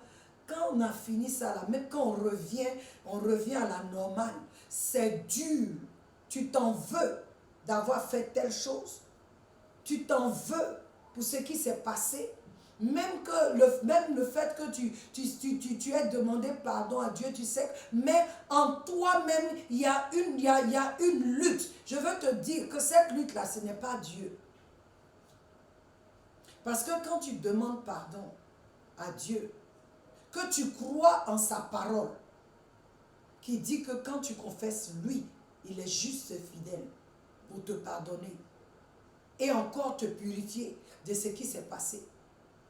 Quand on a fini ça, là, même quand on revient à la normale. C'est dur. Tu t'en veux d'avoir fait telle chose. Tu t'en veux pour ce qui s'est passé. Même le fait que tu aies demandé pardon à Dieu, tu sais, mais en toi-même, il y a une lutte. Je veux te dire que cette lutte-là, ce n'est pas Dieu. Parce que quand tu demandes pardon à Dieu, que tu crois en sa parole, qui dit que quand tu confesses lui, il est juste et fidèle pour te pardonner et encore te purifier de ce qui s'est passé.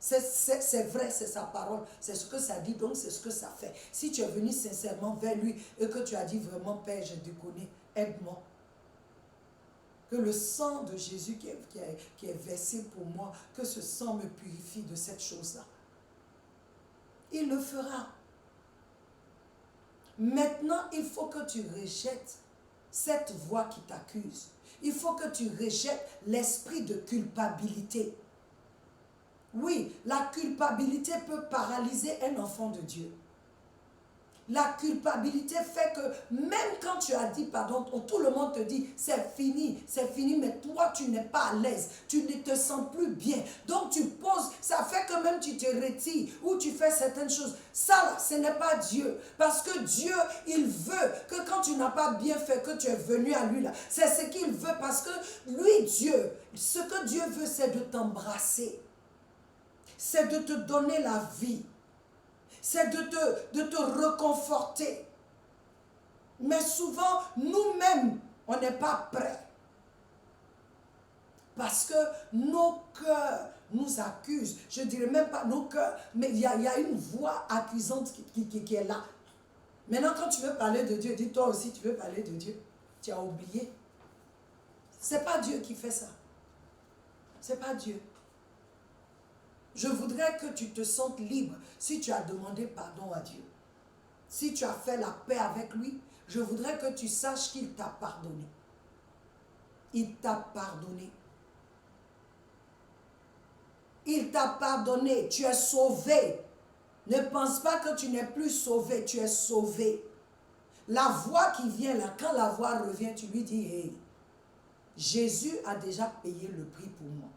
C'est vrai, c'est sa parole, c'est ce que ça dit, donc c'est ce que ça fait. Si tu es venu sincèrement vers lui et que tu as dit vraiment, Père, je te connais, aide-moi. Que le sang de Jésus qui est versé pour moi, que ce sang me purifie de cette chose-là. Il le fera. Maintenant, il faut que tu rejettes cette voix qui t'accuse. Il faut que tu rejettes l'esprit de culpabilité. Oui, la culpabilité peut paralyser un enfant de Dieu. La culpabilité fait que même quand tu as dit pardon, tout le monde te dit c'est fini, mais toi tu n'es pas à l'aise, tu ne te sens plus bien. Donc tu poses, ça fait que même tu te retires ou tu fais certaines choses. Ça là, ce n'est pas Dieu. Parce que Dieu, il veut que quand tu n'as pas bien fait, que tu es venu à lui là, c'est ce qu'il veut parce que lui, Dieu, ce que Dieu veut, c'est de t'embrasser. C'est de te donner la vie. C'est de te reconforter. Mais souvent, nous-mêmes, on n'est pas prêts. Parce que nos cœurs nous accusent. Je ne dirais même pas nos cœurs, mais il y a une voix accusante qui est là. Maintenant, quand tu veux parler de Dieu, dis toi aussi, tu veux parler de Dieu. Tu as oublié. Ce n'est pas Dieu qui fait ça. Ce n'est pas Dieu. Je voudrais que tu te sentes libre si tu as demandé pardon à Dieu. Si tu as fait la paix avec lui, je voudrais que tu saches qu'il t'a pardonné. Il t'a pardonné. Il t'a pardonné. Tu es sauvé. Ne pense pas que tu n'es plus sauvé. Tu es sauvé. La voix qui vient là, quand la voix revient, tu lui dis, hey, Jésus a déjà payé le prix pour moi.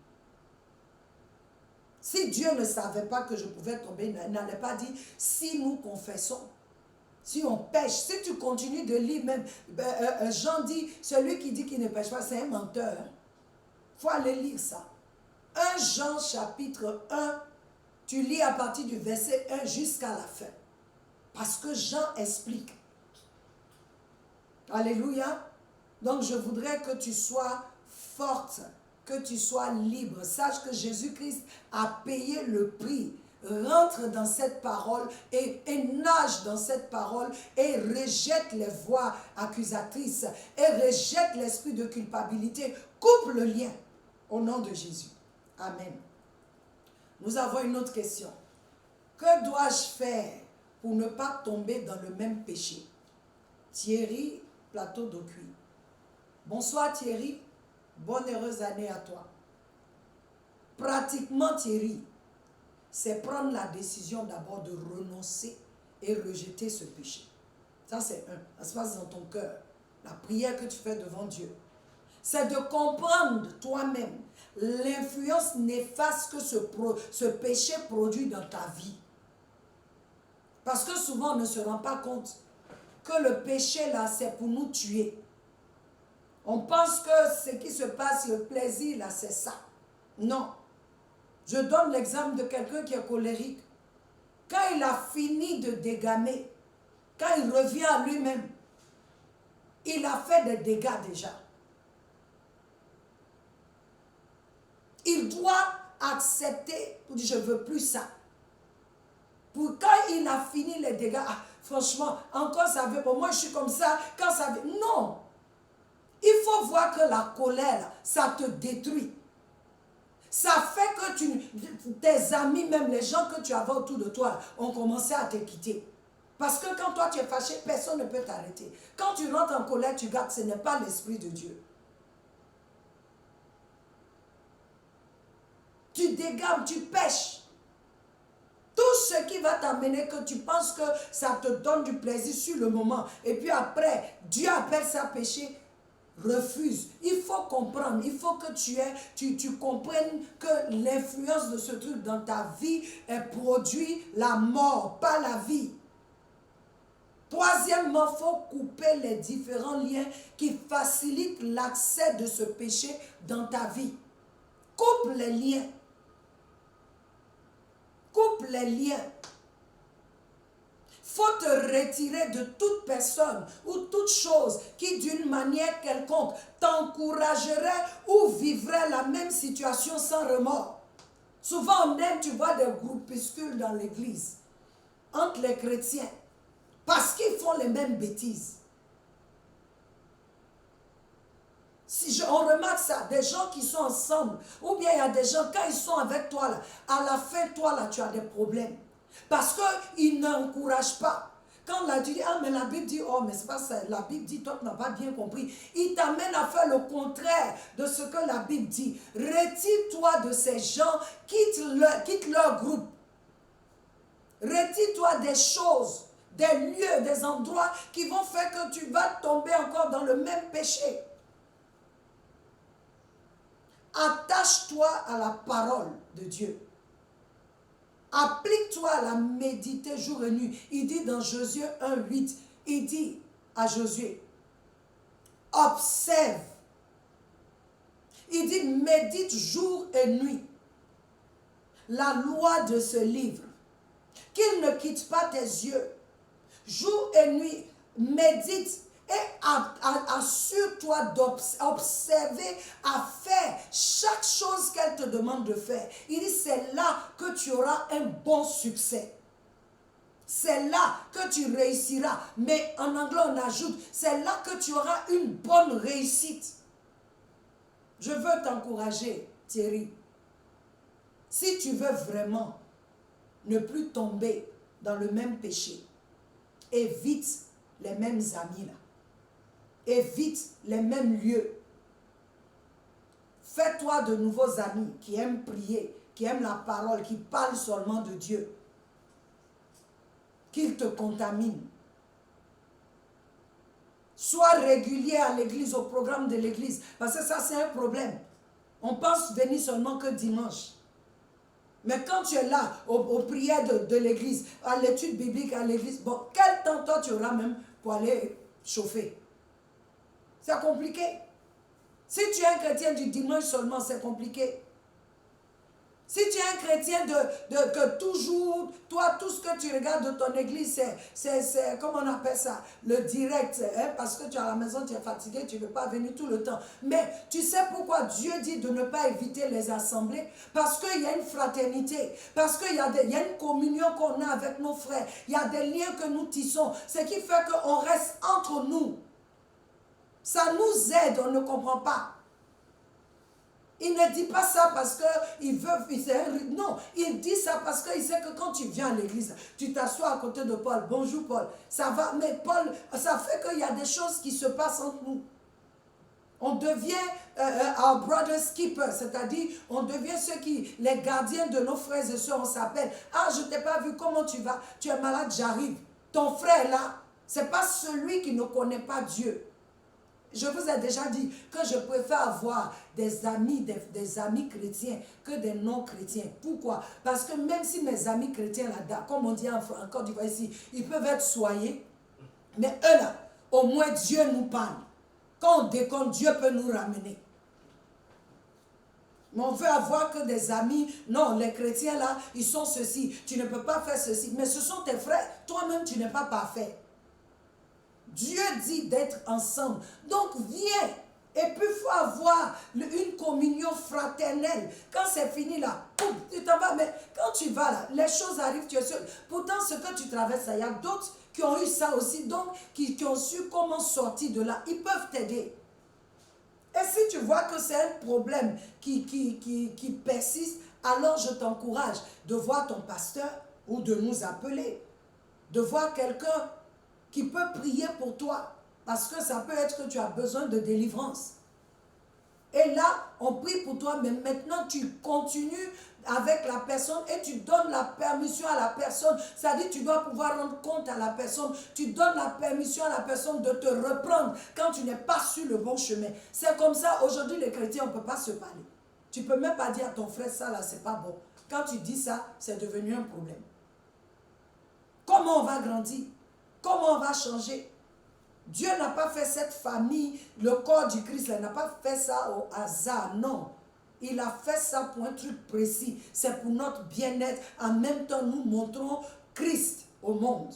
Si Dieu ne savait pas que je pouvais tomber, il n'allait pas dire, si nous confessons, si on pêche, si tu continues de lire même, Jean dit, celui qui dit qu'il ne pêche pas, c'est un menteur. Il faut aller lire ça. 1 Jean chapitre 1, tu lis à partir du verset 1 jusqu'à la fin. Parce que Jean explique. Alléluia. Donc je voudrais que tu sois forte, que tu sois libre. Sache que Jésus-Christ a payé le prix. Rentre dans cette parole et nage dans cette parole et rejette les voix accusatrices et rejette l'esprit de culpabilité. Coupe le lien au nom de Jésus. Amen. Nous avons une autre question. Que dois-je faire pour ne pas tomber dans le même péché? Thierry, plateau d'eau cuit. Bonsoir Thierry, bonne heureuse année à toi. Pratiquement Thierry, c'est prendre la décision d'abord de renoncer et rejeter ce péché. Ça c'est un. Ça se passe dans ton cœur. La prière que tu fais devant Dieu. C'est de comprendre toi-même l'influence néfaste que ce péché produit dans ta vie. Parce que souvent on ne se rend pas compte que le péché là c'est pour nous tuer. On pense que ce qui se passe, le plaisir là c'est ça. Non. Je donne l'exemple de quelqu'un qui est colérique. Quand il a fini de dégamer, quand il revient à lui-même, il a fait des dégâts déjà. Il doit accepter pour dire je ne veux plus ça. Pour quand il a fini les dégâts, ah, franchement, encore ça veut, bon, moi je suis comme ça, quand ça veut, non. Il faut voir que la colère, ça te détruit. Ça fait que tes amis, même les gens que tu avais autour de toi, ont commencé à te quitter. Parce que quand toi tu es fâché, personne ne peut t'arrêter. Quand tu rentres en colère, tu gardes, ce n'est pas l'esprit de Dieu. Tu dégames, tu pêches. ce qui va t'amener que tu penses que ça te donne du plaisir sur le moment. Et puis après, Dieu appelle ça péché. Refuse. Il faut comprendre, il faut que tu comprennes que l'influence de ce truc dans ta vie produit la mort, pas la vie. Troisièmement, il faut couper les différents liens qui facilitent l'accès de ce péché dans ta vie. Coupe les liens. Coupe les liens. Faut te retirer de toute personne ou toute chose qui d'une manière quelconque t'encouragerait ou vivrait la même situation sans remords. Souvent on aime, tu vois, des groupuscules dans l'église entre les chrétiens parce qu'ils font les mêmes bêtises. On remarque ça, des gens qui sont ensemble, ou bien il y a des gens, quand ils sont avec toi, là, à la fin, toi, là, tu as des problèmes. Parce qu'ils n'encouragent pas. Quand on a dit, ah, mais la Bible dit, oh, mais c'est pas ça, la Bible dit, toi, tu n'as pas bien compris. Il t'amène à faire le contraire de ce que la Bible dit. Retire-toi de ces gens, quitte leur groupe. Retire-toi des choses, des lieux, des endroits qui vont faire que tu vas tomber encore dans le même péché. Attache-toi à la parole de Dieu. Applique-toi à la méditer jour et nuit. Il dit dans Josué 1:8, il dit à Josué, observe. Il dit, médite jour et nuit la loi de ce livre, qu'il ne quitte pas tes yeux. Jour et nuit, médite et assure-toi d'observer, à faire chaque chose qu'elle te demande de faire. Il dit, c'est là que tu auras un bon succès. C'est là que tu réussiras. Mais en anglais, on ajoute, c'est là que tu auras une bonne réussite. Je veux t'encourager, Thierry. Si tu veux vraiment ne plus tomber dans le même péché, évite les mêmes amis là. Évite les mêmes lieux. Fais-toi de nouveaux amis qui aiment prier, qui aiment la parole, qui parlent seulement de Dieu. Qu'ils te contaminent. Sois régulier à l'église, au programme de l'église. Parce que ça, c'est un problème. On pense venir seulement que dimanche. Mais quand tu es là, aux prières de l'église, à l'étude biblique à l'église, bon, quel temps toi tu auras même pour aller chauffer? C'est compliqué. Si tu es un chrétien du dimanche seulement, c'est compliqué. Si tu es un chrétien que toujours, toi, tout ce que tu regardes de ton église, c'est comment on appelle ça, le direct, hein, parce que tu es à la maison, tu es fatigué, tu ne veux pas venir tout le temps. Mais tu sais pourquoi Dieu dit de ne pas éviter les assemblées? Parce qu'il y a une fraternité, parce qu'il y a une communion qu'on a avec nos frères, il y a des liens que nous tissons, ce qui fait qu'on reste entre nous. Ça nous aide, on ne comprend pas. Il ne dit pas ça parce qu'il veut... Non, il dit ça parce qu'il sait que quand tu viens à l'église, tu t'assois à côté de Paul. Bonjour Paul. Ça va, mais Paul, ça fait qu'il y a des choses qui se passent entre nous. On devient our brother's keeper, c'est-à-dire on devient les gardiens de nos frères et sœurs. On s'appelle. Ah, je ne t'ai pas vu, comment tu vas? Tu es malade, j'arrive. Ton frère là, ce n'est pas celui qui ne connaît pas Dieu. Je vous ai déjà dit que je préfère avoir des amis chrétiens que des non-chrétiens. Pourquoi? Parce que même si mes amis chrétiens, là, comme on dit en Côte d'Ivoire ici, ils peuvent être soyés, mais eux là, au moins Dieu nous parle. Quand on déconne, Dieu peut nous ramener. Mais on veut avoir que des amis. Non, les chrétiens là, ils sont ceci. Tu ne peux pas faire ceci. Mais ce sont tes frères. Toi-même, tu n'es pas parfait. Dieu dit d'être ensemble. Donc viens. Et puis il faut avoir une communion fraternelle. Quand c'est fini là, pouf, tu t'en vas. Mais quand tu vas là, les choses arrivent, tu es seul. Pourtant, ce que tu traverses, il y a d'autres qui ont eu ça aussi. Donc, qui ont su comment sortir de là. Ils peuvent t'aider. Et si tu vois que c'est un problème qui persiste, alors je t'encourage de voir ton pasteur ou de nous appeler. De voir quelqu'un qui peut prier pour toi, parce que ça peut être que tu as besoin de délivrance. Et là, on prie pour toi, mais maintenant tu continues avec la personne et tu donnes la permission à la personne. C'est-à-dire tu dois pouvoir rendre compte à la personne. Tu donnes la permission à la personne de te reprendre quand tu n'es pas sur le bon chemin. C'est comme ça, aujourd'hui les chrétiens, on ne peut pas se parler. Tu ne peux même pas dire à ton frère, ça là, c'est pas bon. Quand tu dis ça, c'est devenu un problème. Comment on va grandir? Comment on va changer? Dieu n'a pas fait cette famille, le corps du Christ, il n'a pas fait ça au hasard, non. Il a fait ça pour un truc précis. C'est pour notre bien-être. En même temps, nous montrons Christ au monde.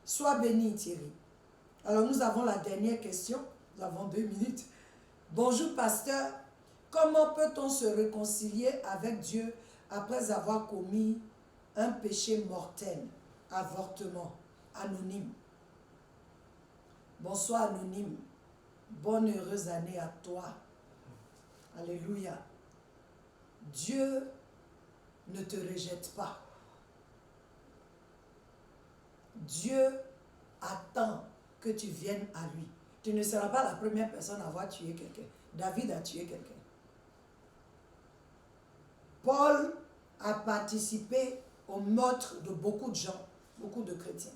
Sois béni, Thierry. Alors, nous avons la dernière question. Nous avons 2 minutes. Bonjour, pasteur. Comment peut-on se réconcilier avec Dieu après avoir commis un péché mortel? Avortement. Anonyme. Bonsoir, Anonyme. Bonne heureuse année à toi. Alléluia. Dieu ne te rejette pas. Dieu attend que tu viennes à lui. Tu ne seras pas la première personne à avoir tué quelqu'un. David a tué quelqu'un. Paul a participé au meurtre de beaucoup de gens, beaucoup de chrétiens.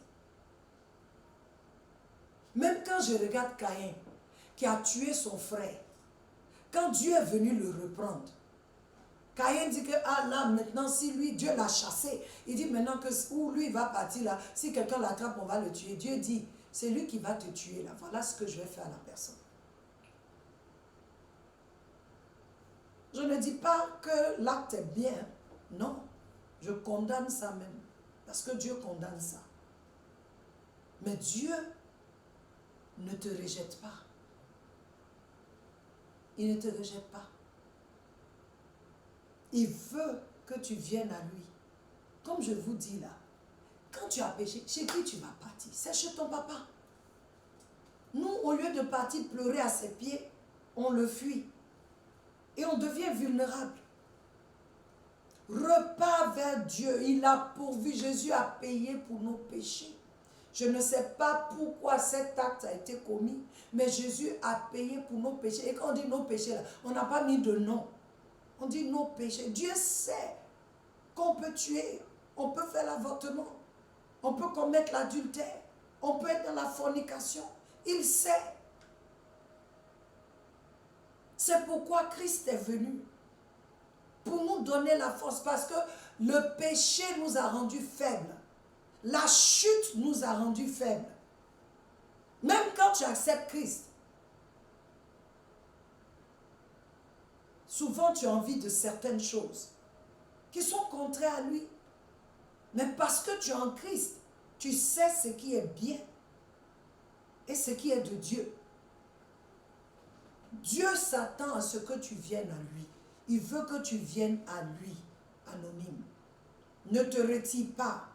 Même quand je regarde Caïn, qui a tué son frère, quand Dieu est venu le reprendre, Caïn dit que, ah là, maintenant, si lui, Dieu l'a chassé, il dit maintenant que où lui va partir là, si quelqu'un l'attrape, on va le tuer. Dieu dit, c'est lui qui va te tuer là, voilà ce que je vais faire à la personne. Je ne dis pas que l'acte est bien, non, je condamne ça même, parce que Dieu condamne ça. Mais Dieu ne te rejette pas. Il ne te rejette pas. Il veut que tu viennes à lui. Comme je vous dis là, quand tu as péché, chez qui tu vas partir? C'est chez ton papa. Nous, au lieu de partir pleurer à ses pieds, on le fuit. Et on devient vulnérable. Repars vers Dieu. Il a pourvu. Jésus a payé pour nos péchés. Je ne sais pas pourquoi cet acte a été commis, mais Jésus a payé pour nos péchés. Et quand on dit nos péchés, là, on n'a pas mis de nom. On dit nos péchés. Dieu sait qu'on peut tuer, on peut faire l'avortement, on peut commettre l'adultère, on peut être dans la fornication. Il sait. C'est pourquoi Christ est venu. Pour nous donner la force. Parce que le péché nous a rendus faibles. La chute nous a rendus faibles. Même quand tu acceptes Christ, souvent tu as envie de certaines choses qui sont contraires à lui. Mais parce que tu es en Christ, tu sais ce qui est bien et ce qui est de Dieu. Dieu s'attend à ce que tu viennes à lui. Il veut que tu viennes à lui, anonyme. Ne te retire pas.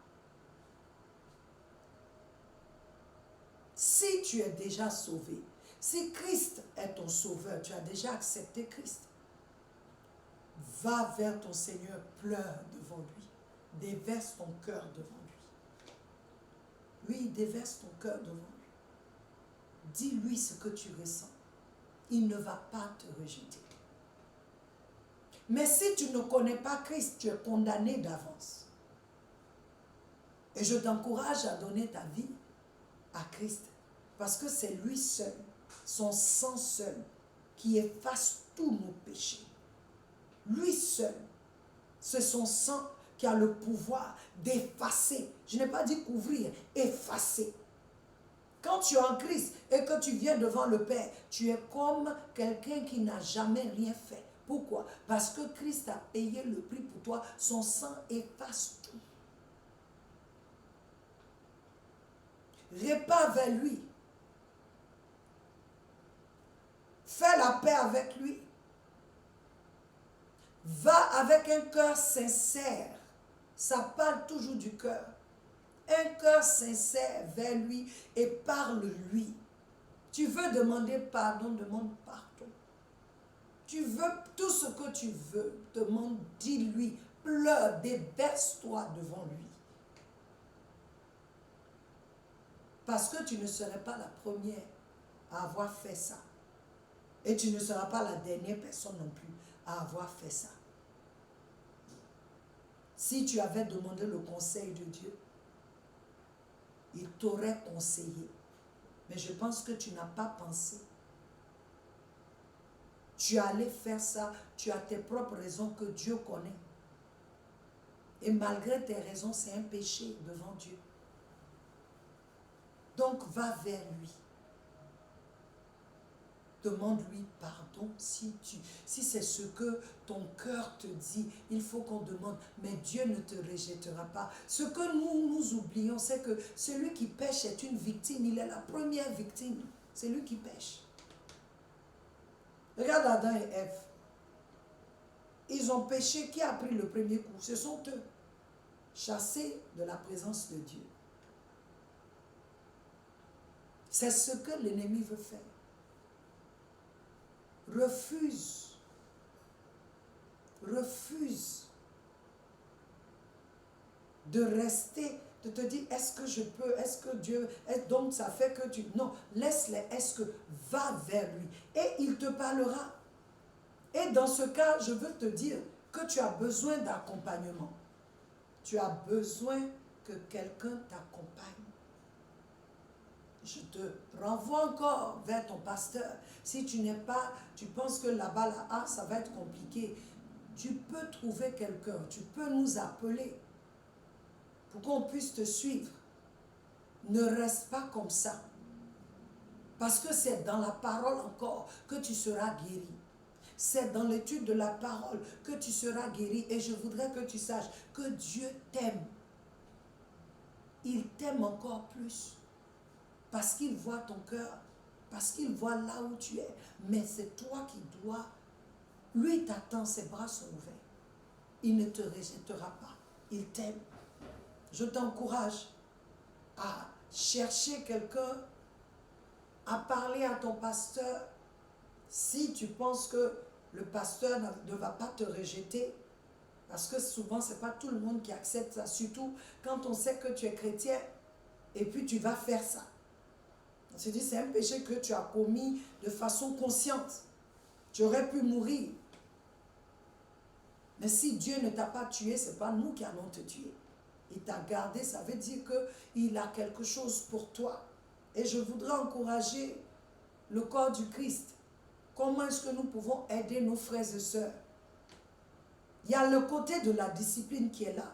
Si tu es déjà sauvé, si Christ est ton sauveur, tu as déjà accepté Christ, va vers ton Seigneur, pleure devant lui. Déverse ton cœur devant lui. Oui, déverse ton cœur devant lui. Dis-lui ce que tu ressens. Il ne va pas te rejeter. Mais si tu ne connais pas Christ, tu es condamné d'avance. Et je t'encourage à donner ta vie à Christ. Parce que c'est lui seul, son sang seul, qui efface tous nos péchés. Lui seul, c'est son sang qui a le pouvoir d'effacer. Je n'ai pas dit couvrir, effacer. Quand tu es en Christ et que tu viens devant le Père, tu es comme quelqu'un qui n'a jamais rien fait. Pourquoi? Parce que Christ a payé le prix pour toi. Son sang efface tout. Repars vers lui. Fais la paix avec lui. Va avec un cœur sincère. Ça parle toujours du cœur. Un cœur sincère vers lui et parle-lui. Tu veux demander pardon, demande pardon. Tu veux tout ce que tu veux, demande, dis-lui, pleure, déverse-toi devant lui. Parce que tu ne serais pas la première à avoir fait ça. Et tu ne seras pas la dernière personne non plus à avoir fait ça. Si tu avais demandé le conseil de Dieu, il t'aurait conseillé. Mais je pense que tu n'as pas pensé. Tu allais faire ça, tu as tes propres raisons que Dieu connaît. Et malgré tes raisons, c'est un péché devant Dieu. Donc va vers lui. Demande-lui pardon si c'est ce que ton cœur te dit. Il faut qu'on demande. Mais Dieu ne te rejettera pas. Ce que nous oublions, c'est que celui qui pêche est une victime. Il est la première victime. C'est lui qui pêche. Regarde Adam et Ève. Ils ont péché. Qui a pris le premier coup? Ce sont eux. Chassés de la présence de Dieu. C'est ce que l'ennemi veut faire. Refuse de rester, de te dire est-ce que je peux, est-ce que Dieu, donc ça fait que tu, non, laisse-les, est-ce que, va vers lui et il te parlera. Et dans ce cas, je veux te dire que tu as besoin d'accompagnement. Tu as besoin que quelqu'un t'accompagne. Je te renvoie encore vers ton pasteur. Si tu n'es pas, tu penses que là-bas, là, ça va être compliqué. Tu peux trouver quelqu'un, tu peux nous appeler pour qu'on puisse te suivre. Ne reste pas comme ça. Parce que c'est dans la parole encore que tu seras guéri. C'est dans l'étude de la parole que tu seras guéri. Et je voudrais que tu saches que Dieu t'aime. Il t'aime encore plus. Parce qu'il voit ton cœur, parce qu'il voit là où tu es. Mais c'est toi qui dois. Lui t'attend, ses bras sont ouverts. Il ne te rejettera pas. Il t'aime. Je t'encourage à chercher quelqu'un, à parler à ton pasteur. Si tu penses que le pasteur ne va pas te rejeter, parce que souvent, ce n'est pas tout le monde qui accepte ça, surtout quand on sait que tu es chrétien et puis tu vas faire ça. On se dit, c'est un péché que tu as commis de façon consciente. Tu aurais pu mourir. Mais si Dieu ne t'a pas tué, ce n'est pas nous qui allons te tuer. Il t'a gardé, ça veut dire qu'il a quelque chose pour toi. Et je voudrais encourager le corps du Christ. Comment est-ce que nous pouvons aider nos frères et sœurs? Il y a le côté de la discipline qui est là.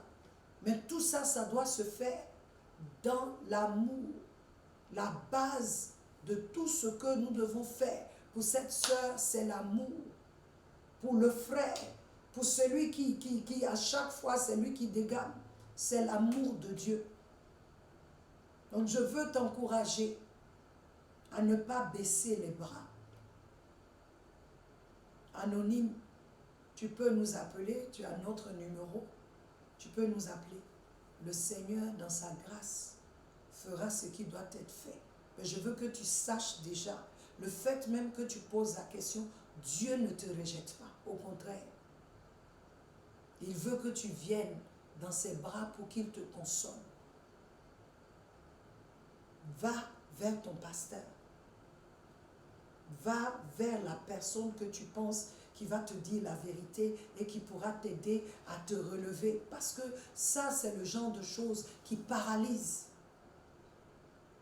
Mais tout ça, ça doit se faire dans l'amour. La base de tout ce que nous devons faire pour cette sœur, c'est l'amour. Pour le frère, pour celui qui à chaque fois, c'est lui qui dégage, c'est l'amour de Dieu. Donc je veux t'encourager à ne pas baisser les bras. Anonyme, tu peux nous appeler, tu as notre numéro, tu peux nous appeler. Le Seigneur, dans sa grâce, fera ce qui doit être fait. Mais je veux que tu saches déjà, le fait même que tu poses la question, Dieu ne te rejette pas. Au contraire, il veut que tu viennes dans ses bras pour qu'il te console. Va vers ton pasteur. Va vers la personne que tu penses qui va te dire la vérité et qui pourra t'aider à te relever. Parce que ça, c'est le genre de choses qui paralysent.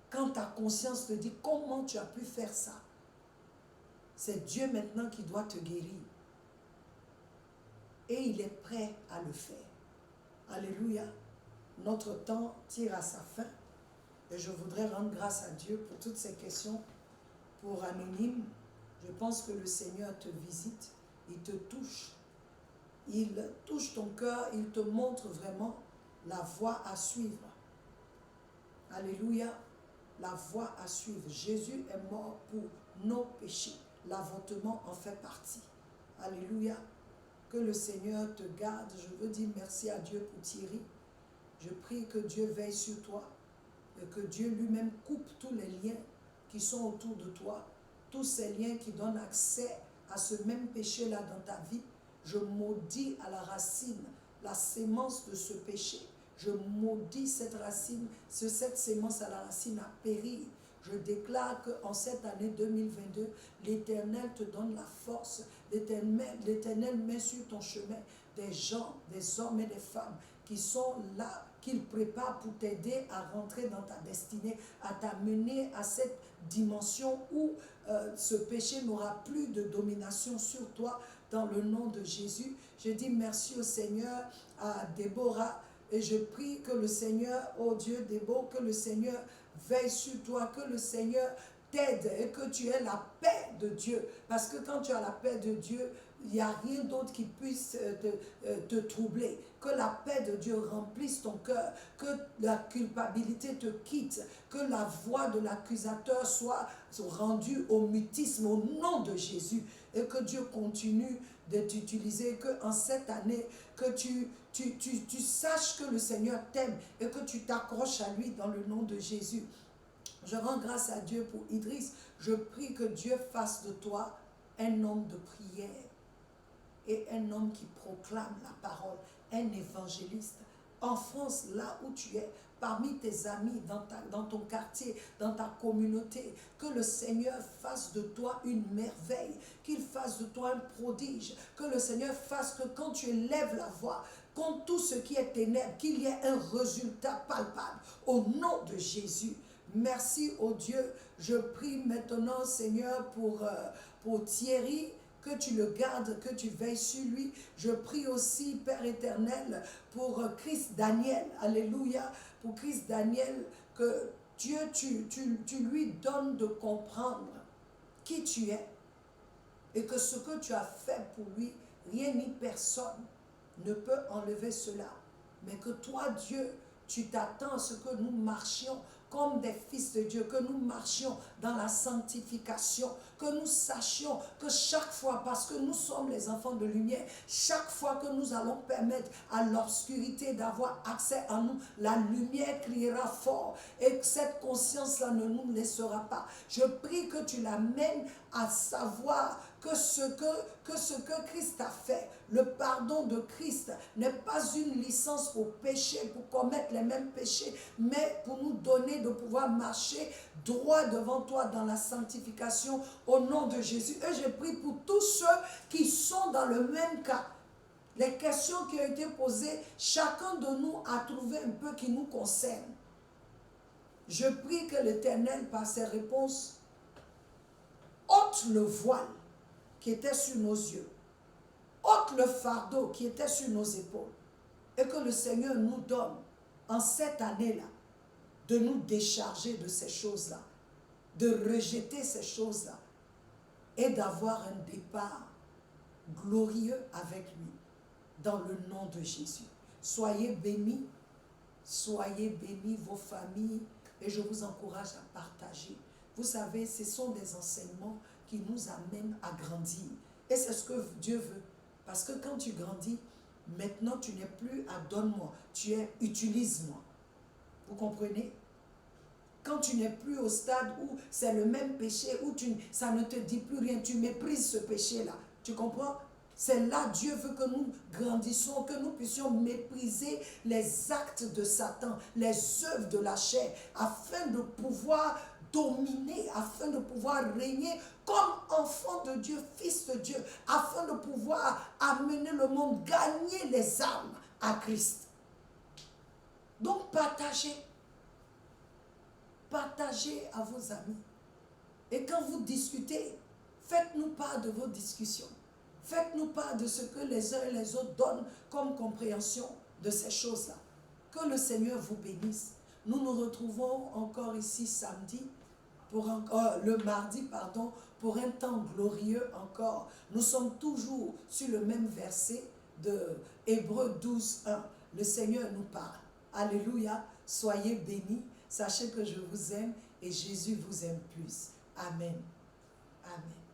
Quand ta conscience te dit comment tu as pu faire ça, c'est Dieu maintenant qui doit te guérir. Et il est prêt à le faire. Alléluia. Notre temps tire à sa fin. Et je voudrais rendre grâce à Dieu pour toutes ces questions. Pour Anonyme, je pense que le Seigneur te visite, il te touche. Il touche ton cœur, il te montre vraiment la voie à suivre. Alléluia. La voie à suivre. Jésus est mort pour nos péchés. L'avortement en fait partie. Alléluia. Que le Seigneur te garde. Je veux dire merci à Dieu pour Thierry. Je prie que Dieu veille sur toi et que Dieu lui-même coupe tous les liens qui sont autour de toi, tous ces liens qui donnent accès à ce même péché-là dans ta vie. Je maudis à la racine la sémence de ce péché. Je maudis cette racine, cette sémence à la racine à périr. Je déclare qu'en cette année 2022, l'Éternel te donne la force. L'Éternel met sur ton chemin des gens, des hommes et des femmes qui sont là, qu'il prépare pour t'aider à rentrer dans ta destinée, à t'amener à cette dimension où ce péché n'aura plus de domination sur toi dans le nom de Jésus. Je dis merci au Seigneur, à Déborah, et je prie que le Seigneur, oh Dieu Déborah, que le Seigneur veille sur toi, que le Seigneur t'aide et que tu aies la paix de Dieu. Parce que quand tu as la paix de Dieu, il n'y a rien d'autre qui puisse te troubler. Que la paix de Dieu remplisse ton cœur, que la culpabilité te quitte, que la voix de l'accusateur soit rendue au mutisme au nom de Jésus et que Dieu continue de t'utiliser, que en cette année, que tu saches que le Seigneur t'aime et que tu t'accroches à lui dans le nom de Jésus. Je rends grâce à Dieu pour Idriss. Je prie que Dieu fasse de toi un homme de prière et un homme qui proclame la parole, un évangéliste. En France, là où tu es, parmi tes amis, dans ton quartier, dans ta communauté, que le Seigneur fasse de toi une merveille, qu'il fasse de toi un prodige, que le Seigneur fasse que quand tu élèves la voix, contre tout ce qui est ténèbres, qu'il y ait un résultat palpable au nom de Jésus. Merci au Dieu. Je prie maintenant, Seigneur, pour Thierry, que tu le gardes, que tu veilles sur lui. Je prie aussi, Père éternel, pour Christ Daniel. Alléluia. Pour Christ Daniel, que Dieu, tu lui donnes de comprendre qui tu es et que ce que tu as fait pour lui, rien ni personne ne peut enlever cela. Mais que toi, Dieu, tu t'attends à ce que nous marchions comme des fils de Dieu, que nous marchions dans la sanctification, que nous sachions que chaque fois, parce que nous sommes les enfants de lumière, chaque fois que nous allons permettre à l'obscurité d'avoir accès à nous, la lumière criera fort et que cette conscience-là ne nous laissera pas. Je prie que tu l'amènes à savoir que ce que Christ a fait, le pardon de Christ n'est pas une licence pour pécher, pour commettre les mêmes péchés, mais pour nous donner de pouvoir marcher droit devant toi dans la sanctification au nom de Jésus. Et je prie pour tous ceux qui sont dans le même cas. Les questions qui ont été posées, chacun de nous a trouvé un peu qui nous concerne. Je prie que l'Éternel, par ses réponses, ôte le voile qui était sur nos yeux, ôte le fardeau qui était sur nos épaules, et que le Seigneur nous donne en cette année-là de nous décharger de ces choses-là, de rejeter ces choses-là et d'avoir un départ glorieux avec lui dans le nom de Jésus. Soyez bénis vos familles et je vous encourage à partager. Vous savez, ce sont des enseignements qui nous amènent à grandir. Et c'est ce que Dieu veut. Parce que quand tu grandis, maintenant tu n'es plus à donne-moi, tu es utilise-moi. Vous comprenez? Quand tu n'es plus au stade où c'est le même péché, où ça ne te dit plus rien, tu méprises ce péché-là. Tu comprends? C'est là Dieu veut que nous grandissions, que nous puissions mépriser les actes de Satan, les œuvres de la chair, afin de pouvoir dominer, afin de pouvoir régner comme enfant de Dieu, fils de Dieu, afin de pouvoir amener le monde, gagner les âmes à Christ. Donc partagez à vos amis. Et quand vous discutez, faites-nous part de vos discussions. Faites-nous part de ce que les uns et les autres donnent comme compréhension de ces choses-là. Que le Seigneur vous bénisse. Nous nous retrouvons encore ici samedi, le mardi, pour un temps glorieux encore. Nous sommes toujours sur le même verset de Hébreux 12, 1. Le Seigneur nous parle. Alléluia. Soyez bénis. Sachez que je vous aime et Jésus vous aime plus. Amen. Amen.